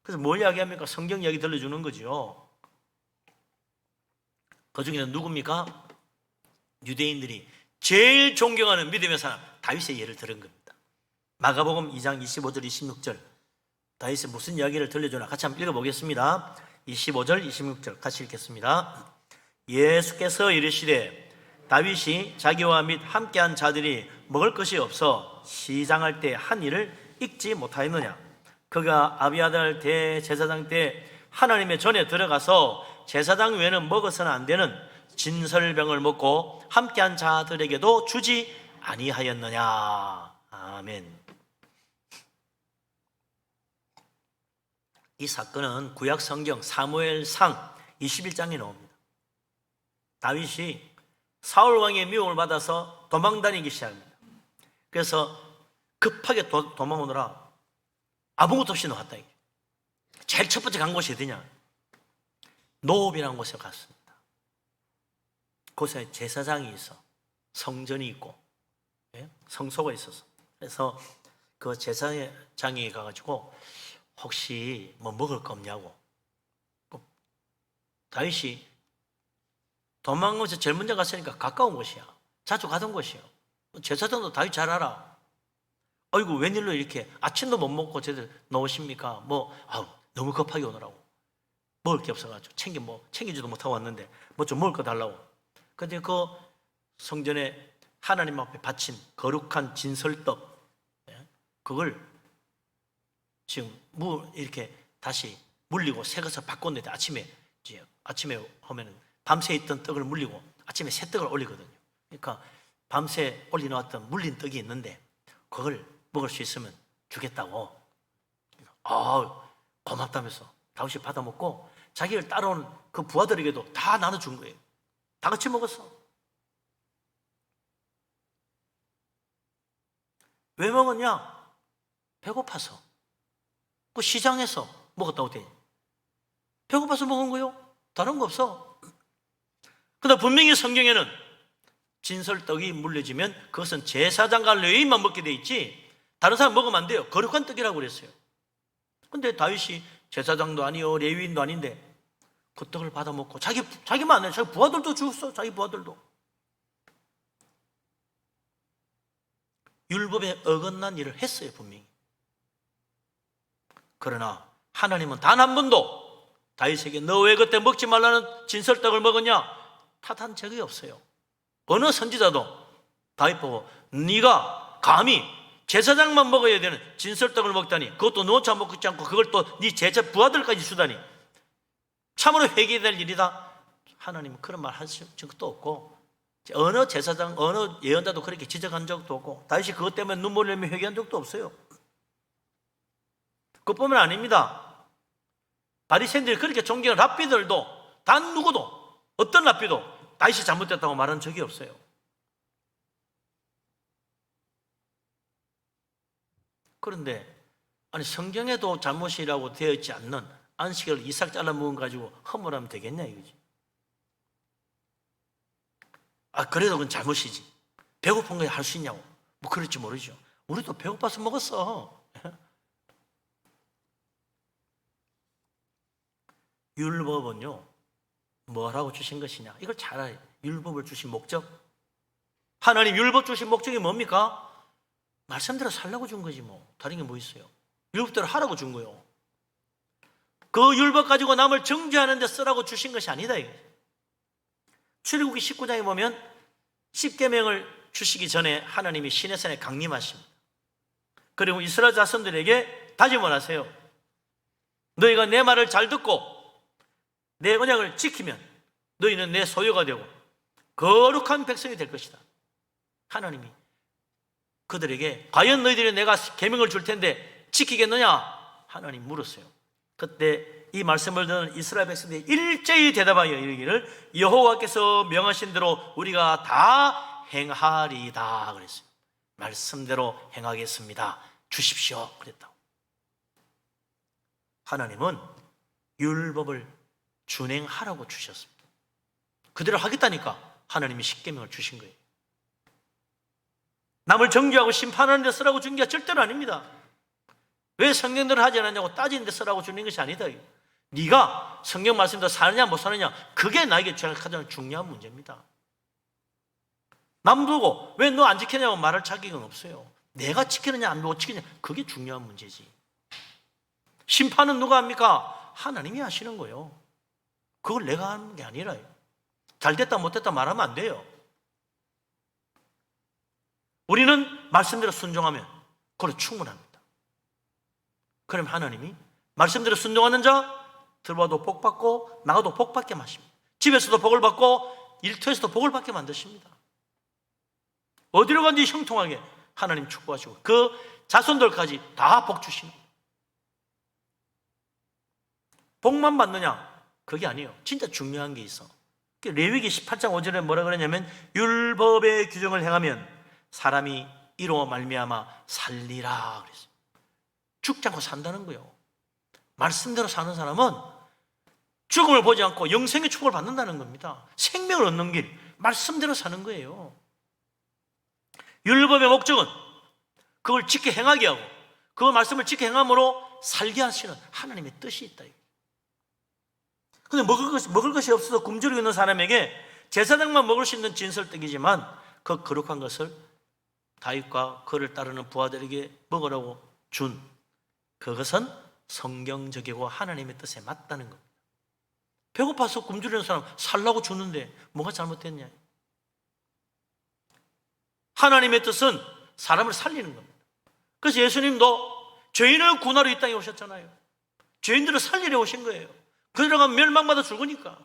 그래서 뭘 이야기합니까? 성경 이야기 들려주는 거죠. 그 중에는 누굽니까? 유대인들이 제일 존경하는 믿음의 사람 다윗의 예를 들은 겁니다. 마가복음 2장 25절 26절 다윗의 무슨 이야기를 들려주나 같이 한번 읽어보겠습니다. 25절 26절 같이 읽겠습니다. 예수께서 이르시되 다윗이 자기와 및 함께한 자들이 먹을 것이 없어 시장할 때 한 일을 잊지 못하였느냐? 그가 아비아달 대제사장 때 하나님의 전에 들어가서 제사장 외에는 먹어서는 안 되는 진설병을 먹고 함께한 자들에게도 주지 아니하였느냐? 아멘. 이 사건은 구약 성경 사무엘상 21장에 나옵니다. 다윗이 사울 왕의 미움을 받아서 도망다니기 시작합니다. 그래서 급하게 도망오느라 아무것도 없이 나왔다. 제일 첫 번째 간 곳이 어디냐? 노업이라는 곳에 갔습니다. 곳에 제사장이 있어, 성전이 있고 성소가 있어서, 그래서 그 제사장이 가가지고 혹시 뭐 먹을 거 없냐고. 다윗이 도망가면서 제일 먼저 갔으니까 가까운 곳이야. 자주 가던 곳이요. 제사장도 다윗 잘 알아. 아이고 웬일로 이렇게 아침도 못 먹고 제대로 나오십니까? 너무 급하게 오느라고 먹을 게 없어가지고 챙기지도 못하고 왔는데 뭐 좀 먹을 거 달라고. 근데 그 성전에 하나님 앞에 바친 거룩한 진설떡, 그걸 지금 이렇게 다시 물리고 새 것을 바꿨는데 아침에 하면은 밤새 있던 떡을 물리고 아침에 새 떡을 올리거든요. 그러니까 밤새 올려놓았던 물린 떡이 있는데 그걸 먹을 수 있으면 주겠다고. 고맙다면서 다윗이 받아 먹고 자기를 따라온 그 부하들에게도 다 나눠준 거예요. 다 같이 먹었어. 왜 먹었냐? 배고파서. 그 시장에서 먹었다고 돼. 배고파서 먹은 거요. 다른 거 없어. 그러나 분명히 성경에는 진설떡이 물려지면 그것은 제사장과 레위인만 먹게 돼 있지 다른 사람 먹으면 안 돼요. 거룩한 떡이라고 그랬어요. 근데 다윗이 제사장도 아니요 레위인도 아닌데 그 떡을 받아 먹고 자기만 안 해. 자기 부하들도 죽었어. 자기 부하들도. 율법에 어긋난 일을 했어요, 분명히. 그러나 하나님은 단 한 번도 다윗에게 너 왜 그때 먹지 말라는 진설떡을 먹었냐? 탓한 적이 없어요. 어느 선지자도 다윗 보고 네가 감히 제사장만 먹어야 되는 진설떡을 먹다니, 그것도 너 혼자 먹지 않고 그걸 또 네 제자 부하들까지 주다니 참으로 회개될 일이다. 하나님은 그런 말 하신 적도 없고, 어느 제사장, 어느 예언자도 그렇게 지적한 적도 없고, 다윗이 그것 때문에 눈물을 흘리며 회개한 적도 없어요. 그것뿐만 아닙니다. 바리새인들이 그렇게 존경한 랍비들도 단 누구도, 어떤 랍비도 다윗이 잘못됐다고 말한 적이 없어요. 그런데 아니 성경에도 잘못이라고 되어 있지 않는 안식을 이삭 잘라 먹은 가지고 허물하면 되겠냐 이거지. 그래도 그건 잘못이지. 배고픈 거에 할 수 있냐고. 뭐 그럴지 모르죠. 우리도 배고파서 먹었어. 율법은요, 뭐라고 주신 것이냐, 이걸 잘 알아요. 율법을 주신 목적, 하나님 율법 주신 목적이 뭡니까? 말씀대로 살라고 준 거지 뭐. 다른 게 뭐 있어요. 율법대로 하라고 준 거예요. 그 율법 가지고 남을 정죄하는 데 쓰라고 주신 것이 아니다 이거. 출애굽기 19장에 보면 10계명을 주시기 전에 하나님이 시내산에 강림하십니다. 그리고 이스라엘 자손들에게 다짐을 하세요. 너희가 내 말을 잘 듣고 내 언약을 지키면 너희는 내 소유가 되고 거룩한 백성이 될 것이다. 하나님이 그들에게 과연 너희들이 내가 계명을 줄 텐데 지키겠느냐? 하나님 물었어요. 그때 이 말씀을 듣는 이스라엘 백성들이 일제히 대답하여 이르기를 여호와께서 명하신 대로 우리가 다 행하리이다 그랬어요. 말씀대로 행하겠습니다. 주십시오 그랬다고. 하나님은 율법을 준행하라고 주셨습니다. 그대로 하겠다니까 하나님이 십계명을 주신 거예요. 남을 정죄하고 심판하는 데 쓰라고 준 게 절대로 아닙니다. 왜 성경대로 하지 않았냐고 따지는 데 쓰라고 주는 것이 아니다. 네가 성경 말씀대로 사느냐 못 사느냐, 그게 나에게 가장 중요한 문제입니다. 남 두고 왜 너 안 지키냐고 말할 자격은 없어요. 내가 지키느냐 안 지키느냐, 그게 중요한 문제지. 심판은 누가 합니까? 하나님이 하시는 거예요. 그걸 내가 하는 게 아니라요. 잘 됐다 못됐다 말하면 안 돼요. 우리는 말씀대로 순종하면 그걸로 충분합니다. 그럼 하나님이 말씀대로 순종하는 자 들어와도 복 받고 나가도 복 받게 하십니다. 집에서도 복을 받고 일터에서도 복을 받게 만드십니다. 어디로 간지 형통하게 하나님 축복하시고 그 자손들까지 다 복 주십니다. 복만 받느냐? 그게 아니에요. 진짜 중요한 게 있어. 레위기 18장 5절에 뭐라 그러냐면 율법의 규정을 행하면 사람이 이로 말미암아 살리라 그랬어요. 죽지 않고 산다는 거예요. 말씀대로 사는 사람은 죽음을 보지 않고 영생의 축복을 받는다는 겁니다. 생명을 얻는 길, 말씀대로 사는 거예요. 율법의 목적은 그걸 지켜 행하게 하고 그 말씀을 지켜 행함으로 살게 하시는 하나님의 뜻이 있다. 근데 먹을 것이 없어서 굶주리고 있는 사람에게 제사장만 먹을 수 있는 진설떡이지만 그 거룩한 것을 다윗과 그를 따르는 부하들에게 먹으라고 준 그것은 성경적이고 하나님의 뜻에 맞다는 겁니다. 배고파서 굶주리는 사람 살라고 주는데 뭐가 잘못됐냐? 하나님의 뜻은 사람을 살리는 겁니다. 그래서 예수님도 죄인을 구하러 이 땅에 오셨잖아요. 죄인들을 살리려 오신 거예요. 그들가 멸망받아 죽으니까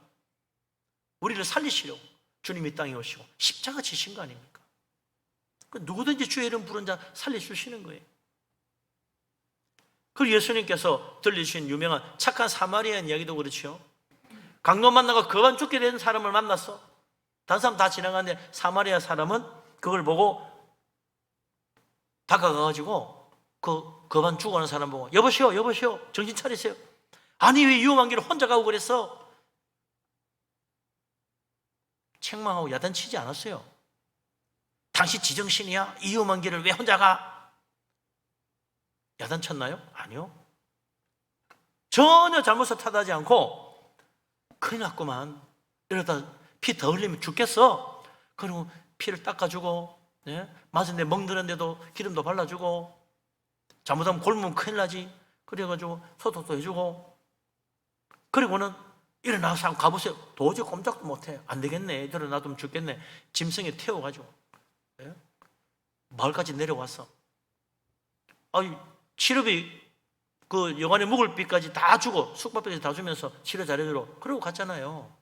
우리를 살리시려고 주님이 이 땅에 오시고 십자가 지신 거 아닙니까? 누구든지 주의 이름 부른 자 살려주시는 거예요. 그리고 예수님께서 들려주신 유명한 착한 사마리아인 이야기도 그렇죠. 강도 만나고 거반 죽게 된 사람을 만났어. 다른 사람 다 지나가는데 사마리아 사람은 그걸 보고 다가가가지고 그 거반 죽어가는 사람 보고 여보시오 정신 차리세요. 아니 왜 위험한 길을 혼자 가고 그랬어? 책망하고 야단치지 않았어요. 당신 지정신이야? 이 위험한 길을 왜 혼자 가? 야단쳤나요? 아니요. 전혀 잘못을 탓하지 않고 큰일 났구만. 이러다 피 더 흘리면 죽겠어. 그리고 피를 닦아주고, 예? 맞은 데 멍드는데도 기름도 발라주고, 잘못하면 골무면 큰일 나지. 그래가지고 소독도 해주고, 그리고는 일어나서 한번 가보세요. 도저히 꼼짝도 못해. 안 되겠네. 애들을 놔두면 죽겠네. 짐승에 태워가지고, 예? 마을까지 내려왔어. 아이, 치료비, 그 여관에 묵을 비까지 다 주고, 숙박비까지 다 주면서 치료 잘해주러, 그러고 갔잖아요.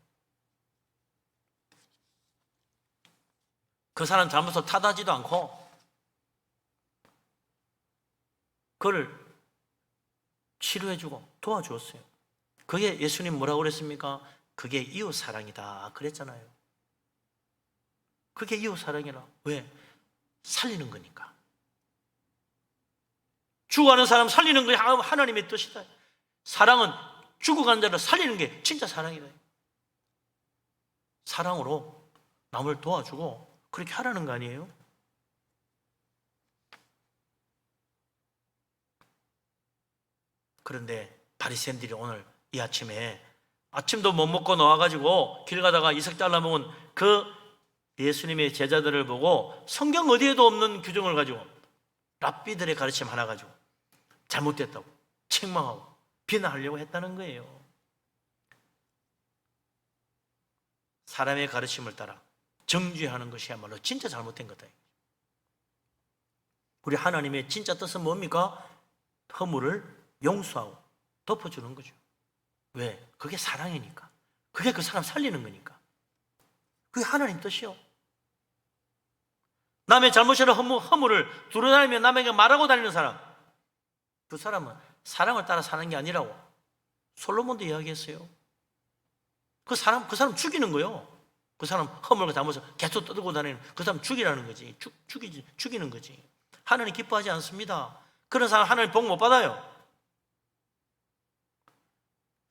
그 사람 잘못해서 타다지도 않고, 그를 치료해주고 도와주었어요. 그게 예수님 뭐라고 그랬습니까? 그게 이웃 사랑이다 그랬잖아요. 그게 이웃 사랑이라. 왜? 살리는 거니까. 죽어가는 사람 살리는 게 하나님의 뜻이다. 사랑은 죽어가는 자를 살리는 게 진짜 사랑이다. 사랑으로 남을 도와주고 그렇게 하라는 거 아니에요? 그런데 바리새인들이 오늘 이 아침에 아침도 못 먹고 나와가지고 길 가다가 이삭 잘라먹은 그 예수님의 제자들을 보고 성경 어디에도 없는 규정을 가지고 랍비들의 가르침 하나 가지고 잘못됐다고 책망하고 비난하려고 했다는 거예요. 사람의 가르침을 따라 정죄하는 것이야말로 진짜 잘못된 거다. 우리 하나님의 진짜 뜻은 뭡니까? 허물을 용서하고 덮어주는 거죠. 왜? 그게 사랑이니까. 그게 그 사람 살리는 거니까. 그게 하나님 뜻이요. 남의 잘못이나 허물을 두루다니며 남에게 말하고 다니는 사람, 그 사람은 사랑을 따라 사는 게 아니라고 솔로몬도 이야기했어요. 그 사람 죽이는 거요. 그 사람 허물과 잘못을 계속 떠들고 다니는 그 사람 죽이라는 거지. 죽이는 거지. 하나님 기뻐하지 않습니다. 그런 사람 하나님 복 못 받아요.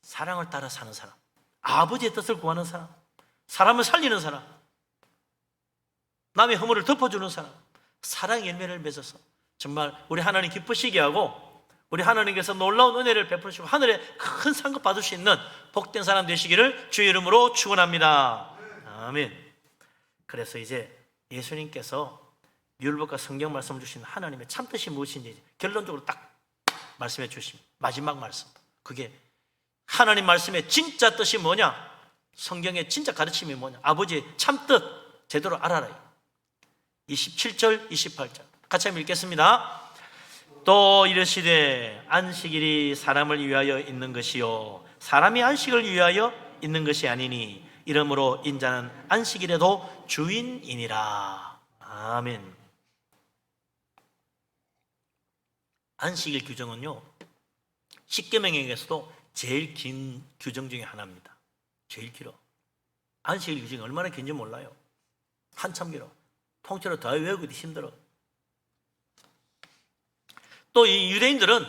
사랑을 따라 사는 사람, 아버지의 뜻을 구하는 사람, 사람을 살리는 사람, 남의 허물을 덮어주는 사람, 사랑의 열매를 맺어서 정말 우리 하나님 기쁘시게 하고 우리 하나님께서 놀라운 은혜를 베풀으시고 하늘에 큰 상급 받을 수 있는 복된 사람 되시기를 주의 이름으로 축원합니다. 아멘. 그래서 이제 예수님께서 율법과 성경 말씀을 주신 하나님의 참뜻이 무엇인지 결론적으로 딱 말씀해 주신 마지막 말씀, 그게 하나님 말씀의 진짜 뜻이 뭐냐, 성경의 진짜 가르침이 뭐냐, 아버지의 참뜻 제대로 알아라. 27절 28절 같이 한번 읽겠습니다. 또 이르시되 안식일이 사람을 위하여 있는 것이요 사람이 안식을 위하여 있는 것이 아니니 이러므로 인자는 안식일에도 주인이니라. 아멘. 안식일 규정은요, 십계명에서도 제일 긴 규정 중에 하나입니다. 제일 길어. 안식일 규정이 얼마나 긴지 몰라요. 한참 길어. 통째로 다 외우기도 힘들어. 또 이 유대인들은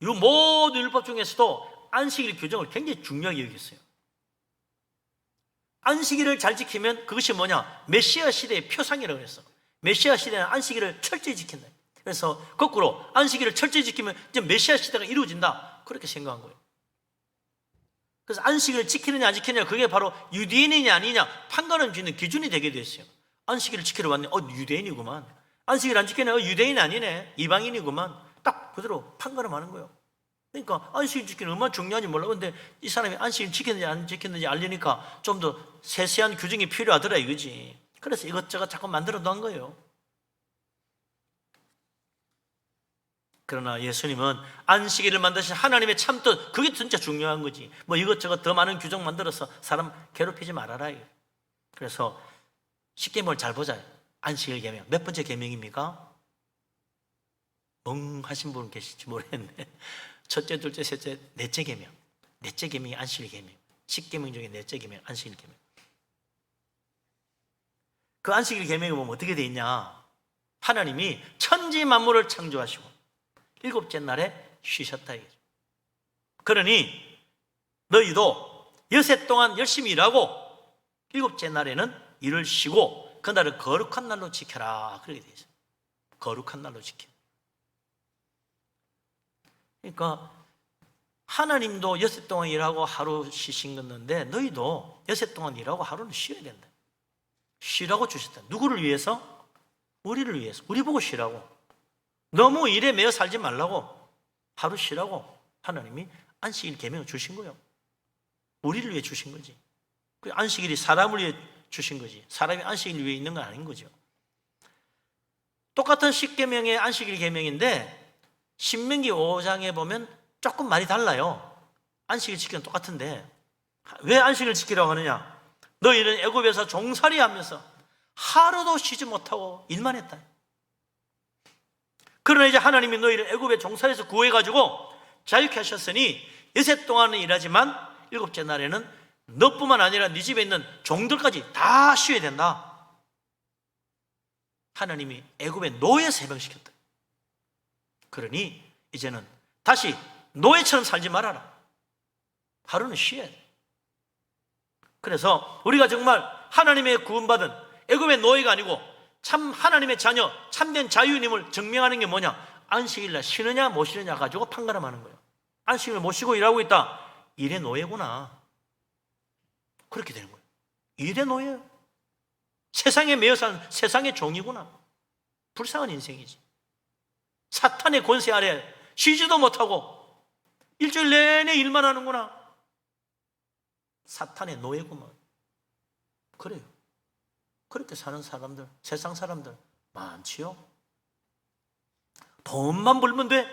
이 모든 율법 중에서도 안식일 규정을 굉장히 중요하게 여겼어요. 안식일을 잘 지키면 그것이 뭐냐? 메시아 시대의 표상이라고 했어. 메시아 시대는 안식일을 철저히 지킨다. 그래서 거꾸로 안식일을 철저히 지키면 이제 메시아 시대가 이루어진다. 그렇게 생각한 거예요. 그래서 안식일을 지키느냐 안 지키느냐 그게 바로 유대인이냐 아니냐 판가름 짓는 기준이 되게 됐어요. 안식일을 지키러 왔네. 유대인이구만. 안식일 안 지키네. 유대인 아니네. 이방인이구만. 딱 그대로 판가름하는 거예요. 그러니까 안식일 지키는 얼마나 중요한지 몰라. 근데 이 사람이 안식일 지켰는지 안 지켰는지 알려니까 좀 더 세세한 규정이 필요하더라 이거지. 그래서 이것저것 자꾸 만들어 놓은 거예요. 그러나 예수님은 안식일을 만드신 하나님의 참뜻, 그게 진짜 중요한 거지. 뭐 이것저것 더 많은 규정 만들어서 사람 괴롭히지 말아라. 그래서 십계명을 잘 보자. 안식일 계명 몇 번째 계명입니까? 멍하신 분 계실지 모르겠네. 첫째, 둘째, 셋째, 넷째 계명. 넷째 계명이 안식일 계명. 십계명 중에 넷째 계명, 안식일 계명. 그 안식일 계명에 보면 어떻게 돼 있냐? 하나님이 천지 만물을 창조하시고 일곱째 날에 쉬셨다 이거죠. 그러니 너희도 여세 동안 열심히 일하고 일곱째 날에는 일을 쉬고 그날을 거룩한 날로 지켜라. 그렇게 되어 있어요. 거룩한 날로 지켜. 그러니까 하나님도 여섯 동안 일하고 하루 쉬신 건데 너희도 여섯 동안 일하고 하루는 쉬어야 된다. 쉬라고 주셨다. 누구를 위해서? 우리를 위해서. 우리 보고 쉬라고. 너무 일에 매여 살지 말라고. 하루 쉬라고 하나님이 안식일 계명을 주신 거예요. 우리를 위해 주신 거지. 그 안식일이 사람을 위해 주신 거지. 사람이 안식일 위해 있는 건 아닌 거죠. 똑같은 십계명의 안식일 계명인데 신명기 5장에 보면 조금 말이 달라요. 안식일 지키는 똑같은데 왜 안식일을 지키라고 하느냐? 너희는 애굽에서 종살이 하면서 하루도 쉬지 못하고 일만 했다. 그러나 이제 하나님이 너희를 애굽의 종살이에서 구해가지고 자유케 하셨으니 여섯 동안은 일하지만 일곱째 날에는 너뿐만 아니라 네 집에 있는 종들까지 다 쉬어야 된다. 하나님이 애굽의 노예에서 해방시켰다. 그러니 이제는 다시 노예처럼 살지 말아라. 하루는 쉬어야 돼. 그래서 우리가 정말 하나님의 구원받은 애굽의 노예가 아니고 참 하나님의 자녀, 참된 자유님을 증명하는 게 뭐냐? 안식일날 쉬느냐 못 쉬느냐 가지고 판가름하는 거예요. 안식일을 못 쉬고 일하고 있다. 일의 노예구나. 그렇게 되는 거예요. 일의 노예예요. 세상에 매여 사는 세상의 종이구나. 불쌍한 인생이지. 사탄의 권세 아래 쉬지도 못하고 일주일 내내 일만 하는구나. 사탄의 노예구만. 그래요. 그렇게 사는 사람들, 세상 사람들 많지요. 돈만 벌면 돼.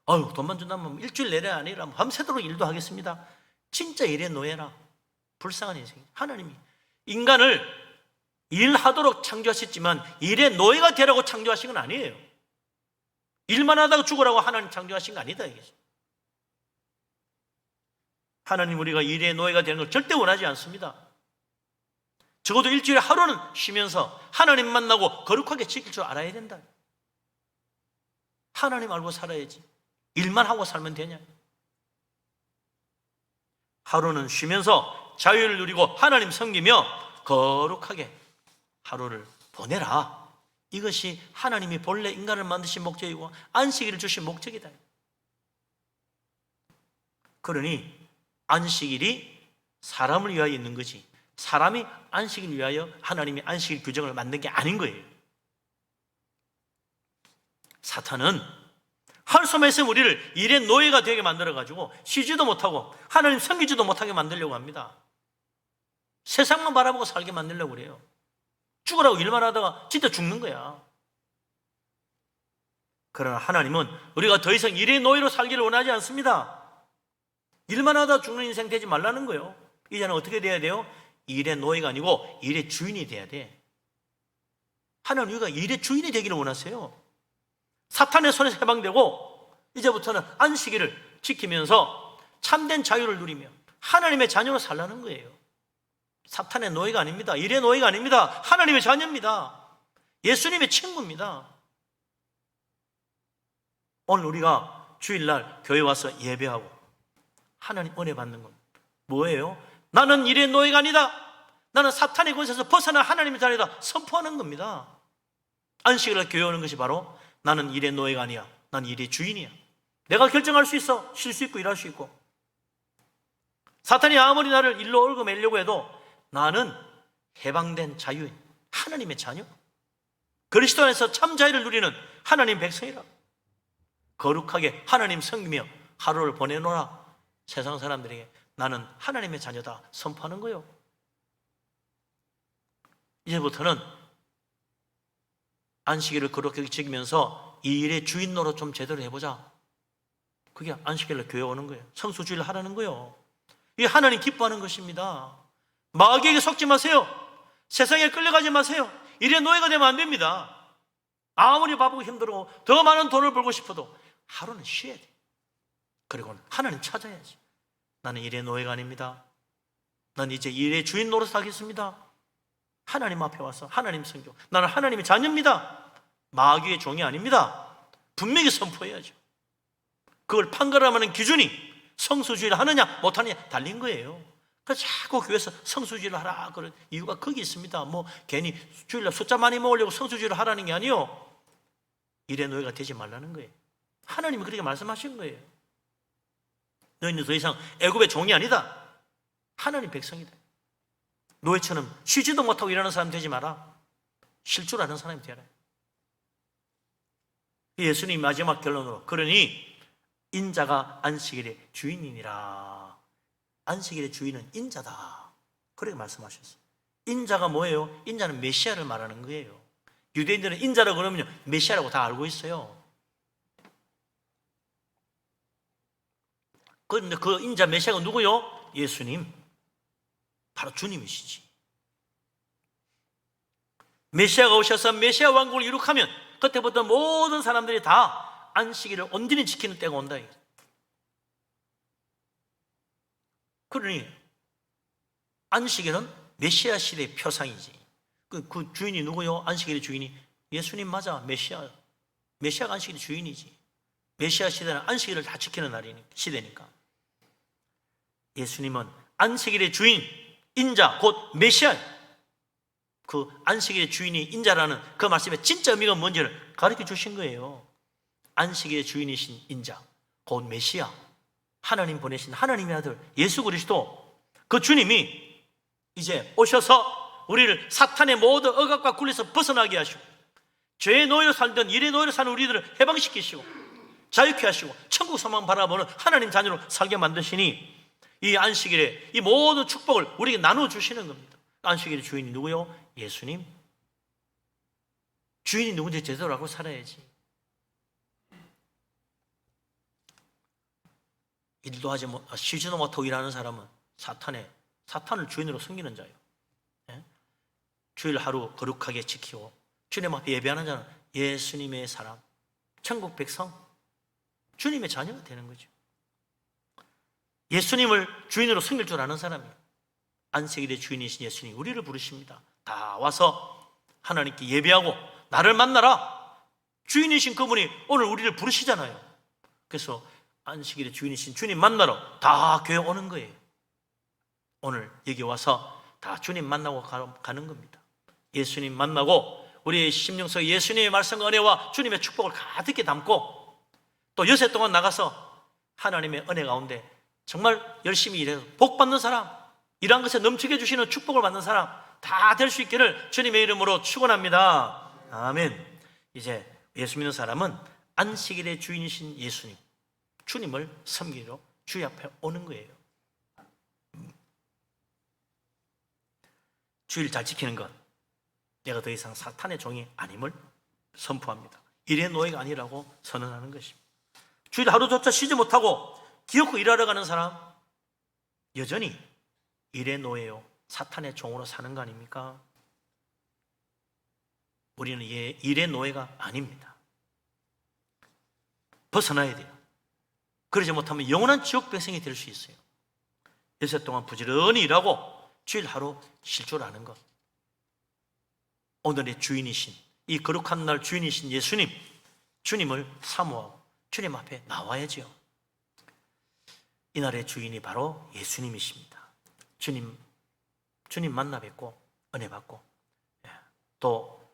아유, 돈만 준다면 일주일 내내 아니라 밤새도록 일도 하겠습니다. 진짜 일의 노예라. 불쌍한 인생. 하나님이 인간을 일하도록 창조하셨지만 일의 노예가 되라고 창조하신 건 아니에요. 일만 하다가 죽으라고 하나님 창조하신 거 아니다 이게. 하나님 우리가 일의 노예가 되는 걸 절대 원하지 않습니다. 적어도 일주일에 하루는 쉬면서 하나님 만나고 거룩하게 지킬 줄 알아야 된다. 하나님 알고 살아야지. 일만 하고 살면 되냐? 하루는 쉬면서 자유를 누리고 하나님 섬기며 거룩하게 하루를 보내라. 이것이 하나님이 본래 인간을 만드신 목적이고 안식일을 주신 목적이다. 그러니 안식일이 사람을 위하여 있는 거지 사람이 안식일을 위하여 하나님이 안식일 규정을 만든 게 아닌 거예요. 사탄은 한숨에서 우리를 일의 노예가 되게 만들어가지고 쉬지도 못하고 하나님 섬기지도 못하게 만들려고 합니다. 세상만 바라보고 살게 만들려고 그래요. 죽으라고 일만 하다가 진짜 죽는 거야. 그러나 하나님은 우리가 더 이상 일의 노예로 살기를 원하지 않습니다. 일만 하다 죽는 인생 되지 말라는 거예요. 이제는 어떻게 돼야 돼요? 일의 노예가 아니고 일의 주인이 돼야 돼. 하나님 우리가 일의 주인이 되기를 원하세요. 사탄의 손에서 해방되고 이제부터는 안식일을 지키면서 참된 자유를 누리며 하나님의 자녀로 살라는 거예요. 사탄의 노예가 아닙니다. 일의 노예가 아닙니다. 하나님의 자녀입니다. 예수님의 친구입니다. 오늘 우리가 주일날 교회 와서 예배하고 하나님 은혜 받는 건 뭐예요? 나는 일의 노예가 아니다. 나는 사탄의 권세에서 벗어난 하나님의 자녀다 선포하는 겁니다. 안식일을 교회 오는 것이 바로 나는 일의 노예가 아니야. 나는 일의 주인이야. 내가 결정할 수 있어. 쉴 수 있고 일할 수 있고. 사탄이 아무리 나를 일로 얽어매려고 해도 나는 해방된 자유인 하나님의 자녀, 그리스도 안에서 참 자유를 누리는 하나님 백성이라. 거룩하게 하나님 섬기며 하루를 보내노라. 세상 사람들에게 나는 하나님의 자녀다 선포하는 거예요. 이제부터는 안식일을 거룩하게 지키면서 이 일의 주인 노릇 좀 제대로 해보자. 그게 안식일날 교회 오는 거예요. 성수주의를 하라는 거예요. 이게 하나님 기뻐하는 것입니다. 마귀에게 속지 마세요. 세상에 끌려가지 마세요. 일의 노예가 되면 안 됩니다. 아무리 바쁘고 힘들고 더 많은 돈을 벌고 싶어도 하루는 쉬어야 돼. 그리고는 하나님 찾아야지. 나는 일의 노예가 아닙니다. 난 이제 일의 주인 노릇 하겠습니다. 하나님 앞에 와서 하나님 섬기고 나는 하나님의 자녀입니다. 마귀의 종이 아닙니다. 분명히 선포해야죠. 그걸 판가름하는 기준이 성수주의를 하느냐 못하느냐 달린 거예요. 그래서 자꾸 교회에서 성수주의를 하라 그런 이유가 거기 있습니다. 뭐 괜히 주일날 숫자 많이 모으려고 성수주의를 하라는 게 아니요. 일의 노예가 되지 말라는 거예요. 하나님이 그렇게 말씀하신 거예요. 너희는 더 이상 애굽의 종이 아니다. 하나님 백성이다. 노예처럼 쉬지도 못하고 일하는 사람 되지 마라. 쉴 줄 아는 사람이 되라. 예수님 마지막 결론으로 그러니 인자가 안식일의 주인이니라. 안식일의 주인은 인자다. 그렇게 말씀하셨어요. 인자가 뭐예요? 인자는 메시아를 말하는 거예요. 유대인들은 인자라고 그러면요, 메시아라고 다 알고 있어요. 그런데 그 인자 메시아가 누구요? 예수님. 바로 주님이시지. 메시아가 오셔서 메시아 왕국을 이룩하면 그때부터 모든 사람들이 다 안식일을 온전히 지키는 때가 온다. 그러니 안식일은 메시아 시대의 표상이지. 그 주인이 누구요? 안식일의 주인이 예수님 맞아. 메시아가 안식일의 주인이지. 메시아 시대는 안식일을 다 지키는 시대니까. 예수님은 안식일의 주인, 인자, 곧 메시아. 그 안식일의 주인이 인자라는 그 말씀의 진짜 의미가 뭔지를 가르쳐 주신 거예요. 안식일의 주인이신 인자, 곧 메시아, 하나님 보내신 하나님의 아들 예수 그리스도, 그 주님이 이제 오셔서 우리를 사탄의 모든 억압과 굴레에서 벗어나게 하시고 죄의 노예로 살던 일의 노예로 사는 우리들을 해방시키시고 자유케 하시고 천국 소망 바라보는 하나님 자녀로 살게 만드시니 이 안식일에 이 모든 축복을 우리에게 나눠주시는 겁니다. 안식일의 주인이 누구요? 예수님. 주인이 누군지 제대로 알고 살아야지. 일도 하지 못, 쉬지도 못하고 일하는 사람은 사탄을 주인으로 섬기는 자예요. 예? 주일 하루 거룩하게 지키고 주님 앞에 예배하는 자는 예수님의 사람, 천국 백성, 주님의 자녀가 되는 거죠. 예수님을 주인으로 섬길 줄 아는 사람이에요. 안식일의 주인이신 예수님 우리를 부르십니다. 다 와서 하나님께 예배하고 나를 만나라. 주인이신 그분이 오늘 우리를 부르시잖아요. 그래서 안식일의 주인이신 주님 만나러 다 교회 오는 거예요. 오늘 여기 와서 다 주님 만나고 가는 겁니다. 예수님 만나고 우리의 심령 속에 예수님의 말씀과 은혜와 주님의 축복을 가득히 담고 또 여세 동안 나가서 하나님의 은혜 가운데 정말 열심히 일해서 복 받는 사람, 일한 것에 넘치게 해주시는 축복을 받는 사람 다 될 수 있기를 주님의 이름으로 축원합니다. 아멘. 이제 예수 믿는 사람은 안식일의 주인이신 예수님, 주님을 섬기러 주의 앞에 오는 거예요. 주일 잘 지키는 것, 내가 더 이상 사탄의 종이 아님을 선포합니다. 일의 노예가 아니라고 선언하는 것입니다. 주일 하루조차 쉬지 못하고 기어코 일하러 가는 사람, 여전히 일의 노예요, 사탄의 종으로 사는 거 아닙니까? 우리는 일의 노예가 아닙니다. 벗어나야 돼요. 그러지 못하면 영원한 지옥 백성이 될 수 있어요. 여섯 동안 부지런히 일하고 주일 하루 쉴 줄 아는 것. 오늘의 주인이신, 이 거룩한 날 주인이신 예수님, 주님을 사모하고 주님 앞에 나와야지요. 이날의 주인이 바로 예수님이십니다. 주님 만나 뵙고 은혜 받고 또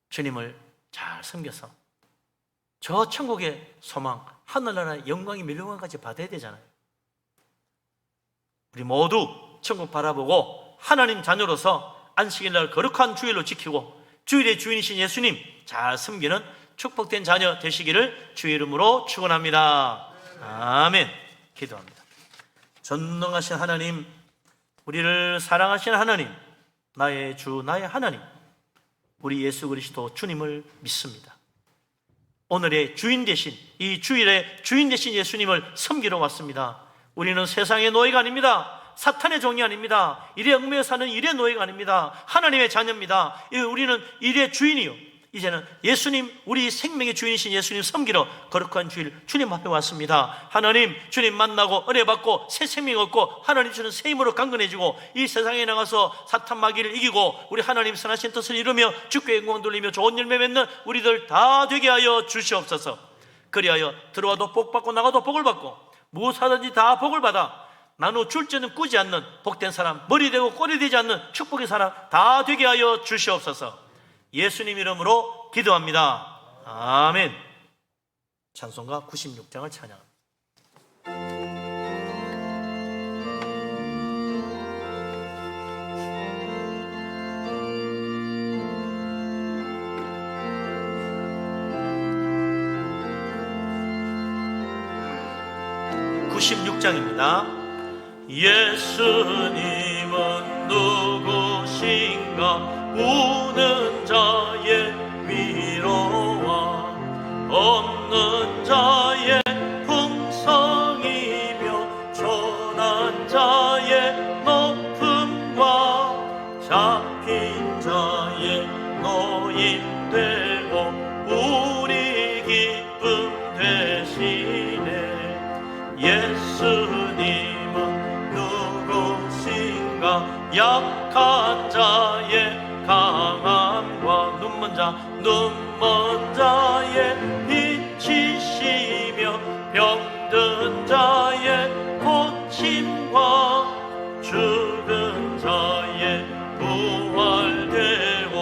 주님을 잘 섬겨서 저 천국의 소망, 하늘나라의 영광이 멸망까지 받아야 되잖아요. 우리 모두 천국 바라보고 하나님 자녀로서 안식일날 거룩한 주일로 지키고 주일의 주인이신 예수님 잘 섬기는 축복된 자녀 되시기를 주의 이름으로 축원합니다. 아멘. 기도합니다. 전능하신 하나님, 우리를 사랑하신 하나님, 나의 주, 나의 하나님, 우리 예수 그리스도 주님을 믿습니다. 오늘의 주인 되신, 이 주일의 주인 되신 예수님을 섬기러 왔습니다. 우리는 세상의 노예가 아닙니다. 사탄의 종이 아닙니다. 일에 얽매여 사는 일의 노예가 아닙니다. 하나님의 자녀입니다. 우리는 일의 주인이요, 이제는 예수님, 우리 생명의 주인이신 예수님 섬기러 거룩한 주일 주님 앞에 왔습니다. 하나님, 주님 만나고 은혜 받고 새 생명 얻고 하나님 주는 새 힘으로 강건해지고 이 세상에 나가서 사탄 마귀를 이기고 우리 하나님 선하신 뜻을 이루며 주께 영광 돌리며 좋은 열매 맺는 우리들 다 되게 하여 주시옵소서. 그리하여 들어와도 복 받고 나가도 복을 받고 무엇하든지 다 복을 받아 나누 줄지는 꾸지 않는 복된 사람, 머리 되고 꼬리 되지 않는 축복의 사람 다 되게 하여 주시옵소서. 예수님 이름으로 기도합니다. 아멘. 찬송가 96장을 찬양합니다. 6장입니다. 예수님은 누구신가? 우는 자의 위로와 없는 자의 풍성이며 초난 자의 높음과 잡힌 자의 노임되고 우리 기쁨 되시네. 예수님은 누구신가? 약한 자의 강함과 눈먼 자의 빛이시며 병든 자의 고침과 죽은 자의 부활되고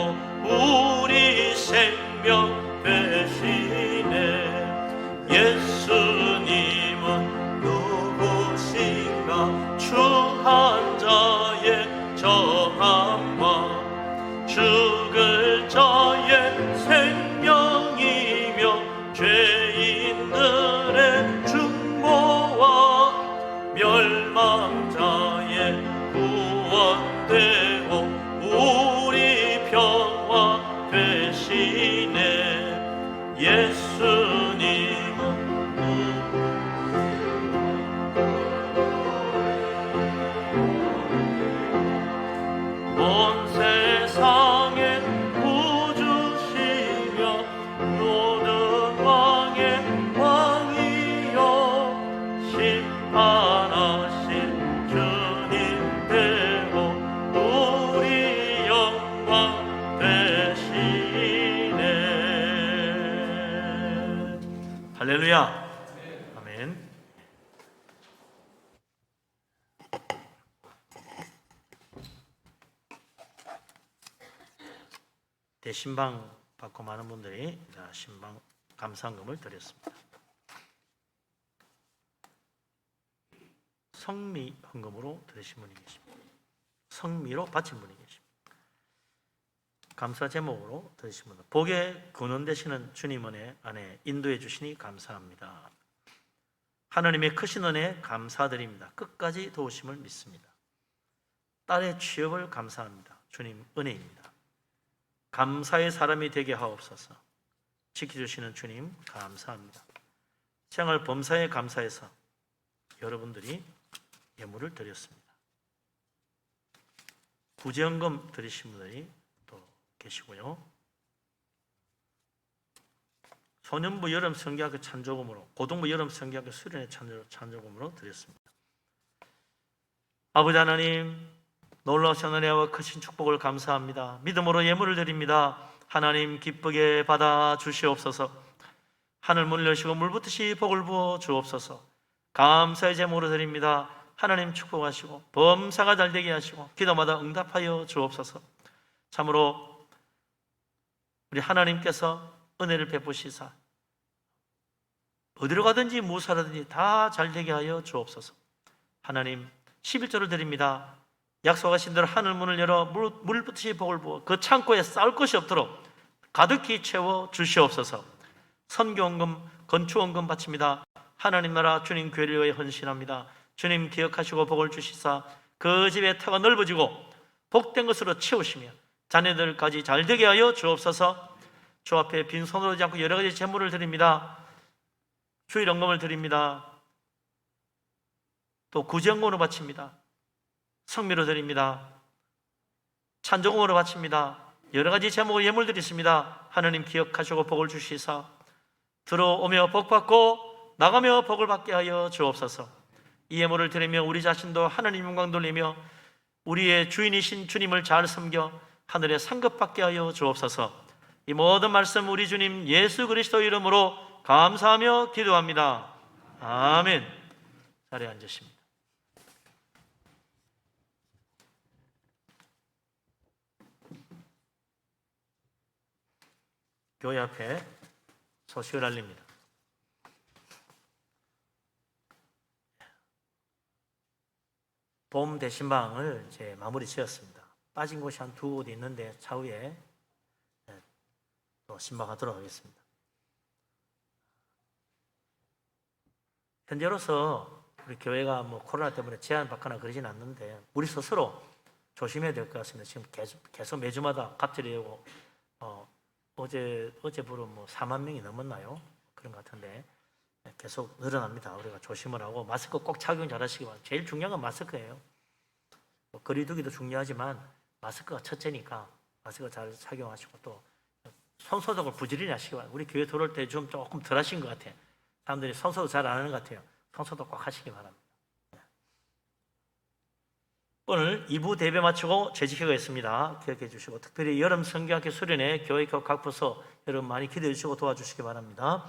우리 생명 되시네. 예수님은 누구신가? 추한 자의 정함과 죽을 자의 생명이며 죄인들의 중보와 멸망자의 구원되고 우리 평화 되시네. 예수님은 온 세상의 구주시며 모든 왕의 왕이여 심판하신 주님 되고 우리 영광 되시네. 할렐루야. 아멘. 대신방 받고 많은 분들이 신방 감사금을 드렸습니다. 성미 헌금으로 드리신 분이 계십니다. 성미로 바친 분이 계십니다. 감사 제목으로 드리신 분은 복의 근원 되시는 주님 은혜 안에 인도해 주시니 감사합니다. 하나님의 크신 은혜에 감사드립니다. 끝까지 도우심을 믿습니다. 딸의 취업을 감사합니다. 주님 은혜입니다. 감사의 사람이 되게 하옵소서. 지켜주시는 주님 감사합니다. 생활 범사에 감사해서 여러분들이 예물을 드렸습니다. 구제연금 드리신 분들이 또 계시고요. 소년부 여름 성경학교 찬조금으로, 고등부 여름 성경학교 수련회 찬조금으로 드렸습니다. 아버지 하나님, 놀라우신 은혜와 크신 축복을 감사합니다. 믿음으로 예물을 드립니다. 하나님 기쁘게 받아 주시옵소서. 하늘 문을 여시고 물붓듯이 복을 부어 주옵소서. 감사의 제목으로 드립니다. 하나님 축복하시고 범사가 잘 되게 하시고 기도마다 응답하여 주옵소서. 참으로 우리 하나님께서 은혜를 베푸시사 어디로 가든지 무엇을 하든지 다 잘 되게 하여 주옵소서. 하나님 11조를 드립니다. 약속하신 대로 하늘 문을 열어 물붓이 복을 부어 그 창고에 쌓을 것이 없도록 가득히 채워 주시옵소서. 선교원금, 건축원금 바칩니다. 하나님 나라 주님 교회를 위해 헌신합니다. 주님 기억하시고 복을 주시사 그 집의 터가 넓어지고 복된 것으로 채우시며 자녀들까지 잘 되게 하여 주옵소서. 주 앞에 빈손으로 오지 않고 여러 가지 제물을 드립니다. 주일원금을 드립니다. 또 구제연금으로 바칩니다. 성미로 드립니다. 찬조금으로 바칩니다. 여러 가지 제목으로 예물 드리십니다. 하나님 기억하시고 복을 주시사 들어오며 복 받고 나가며 복을 받게 하여 주옵소서. 이 예물을 드리며 우리 자신도 하나님 영광 돌리며 우리의 주인이신 주님을 잘 섬겨 하늘에 상급받게 하여 주옵소서. 이 모든 말씀 우리 주님 예수 그리스도 이름으로 감사하며 기도합니다. 아멘. 자리에 앉으십니다. 교회 앞에 소식을 알립니다. 봄 대신방을 이제 마무리 지었습니다. 빠진 곳이 한 두 곳 있는데 차후에 또 신방하도록 하겠습니다. 현재로서 우리 교회가 뭐 코로나 때문에 제한받거나 그러진 않는데 우리 스스로 조심해야 될 것 같습니다. 지금 계속 매주마다 갑질이 오고 어제부로 뭐 4만 명이 넘었나요? 그런 것 같은데 계속 늘어납니다. 우리가 조심을 하고 마스크 꼭 착용 잘하시기 바랍니다. 제일 중요한 건 마스크예요. 뭐 거리두기도 중요하지만 마스크가 첫째니까 마스크 잘 착용하시고 또 손소독을 부지런히 하시기 바랍니다. 우리 교회 들어올 때 좀 조금 덜 하신 것 같아요. 사람들이 손소독 잘 안 하는 것 같아요. 손소독 꼭 하시기 바랍니다. 오늘 2부 대배 마치고 재직회가 있습니다. 기억해 주시고 특별히 여름 성경학교 수련회 교회 각 부서 여러분 많이 기대해 주시고 도와주시기 바랍니다.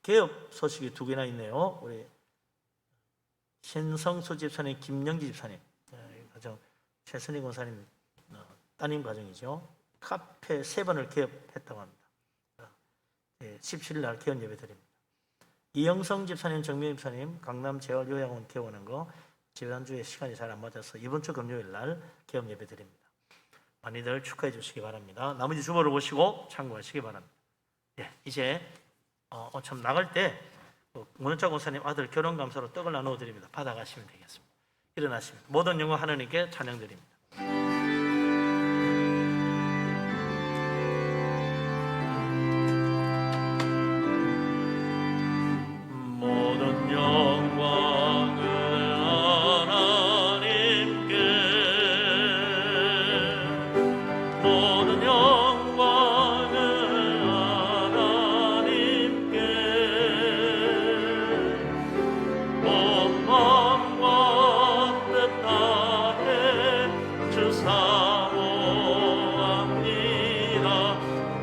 개업 소식이 2개나 있네요. 우리 신성수 집사님, 김영기 집사님 가정 최선희 권사님 따님 가정이죠. 카페 3번을 개업했다고 합니다. 17일 날 개업 예배 드립니다. 이영성 집사님, 정민 집사님 강남 재활요양원 개원한 거 지난주에 시간이 잘 안 맞아서 이번 주 금요일 날 개업 예배 드립니다. 많이들 축하해 주시기 바랍니다. 나머지 주보를 보시고 참고하시기 바랍니다. 이제 참 나갈 때 문원자 권사님 아들 결혼 감사로 떡을 나누어 드립니다. 받아가시면 되겠습니다. 일어나시면 모든 영광 하나님께 찬양 드립니다. 모든 영광을 하나님께 모든 영광을 하나님께 온 마음과 뜻 다해 주 사모합니다.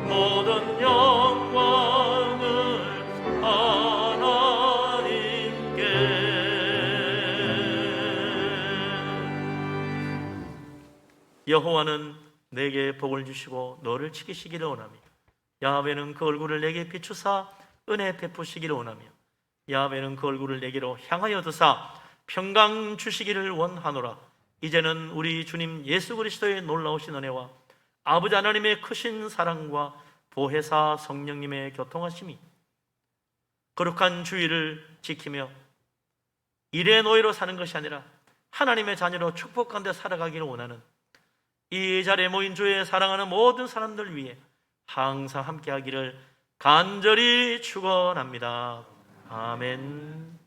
모든 영광을 여호와는 내게 복을 주시고 너를 지키시기를 원하며 야훼는 그 얼굴을 내게 비추사 은혜 베푸시기를 원하며 야훼는 그 얼굴을 내게로 향하여 드사 평강 주시기를 원하노라. 이제는 우리 주님 예수 그리스도의 놀라우신 은혜와 아버지 하나님의 크신 사랑과 보혜사 성령님의 교통하심이 거룩한 주의를 지키며 일의 노예로 사는 것이 아니라 하나님의 자녀로 축복 가운데 살아가기를 원하는 이 자리에 모인 주의 사랑하는 모든 사람들 위해 항상 함께 하기를 간절히 축원합니다. 아멘.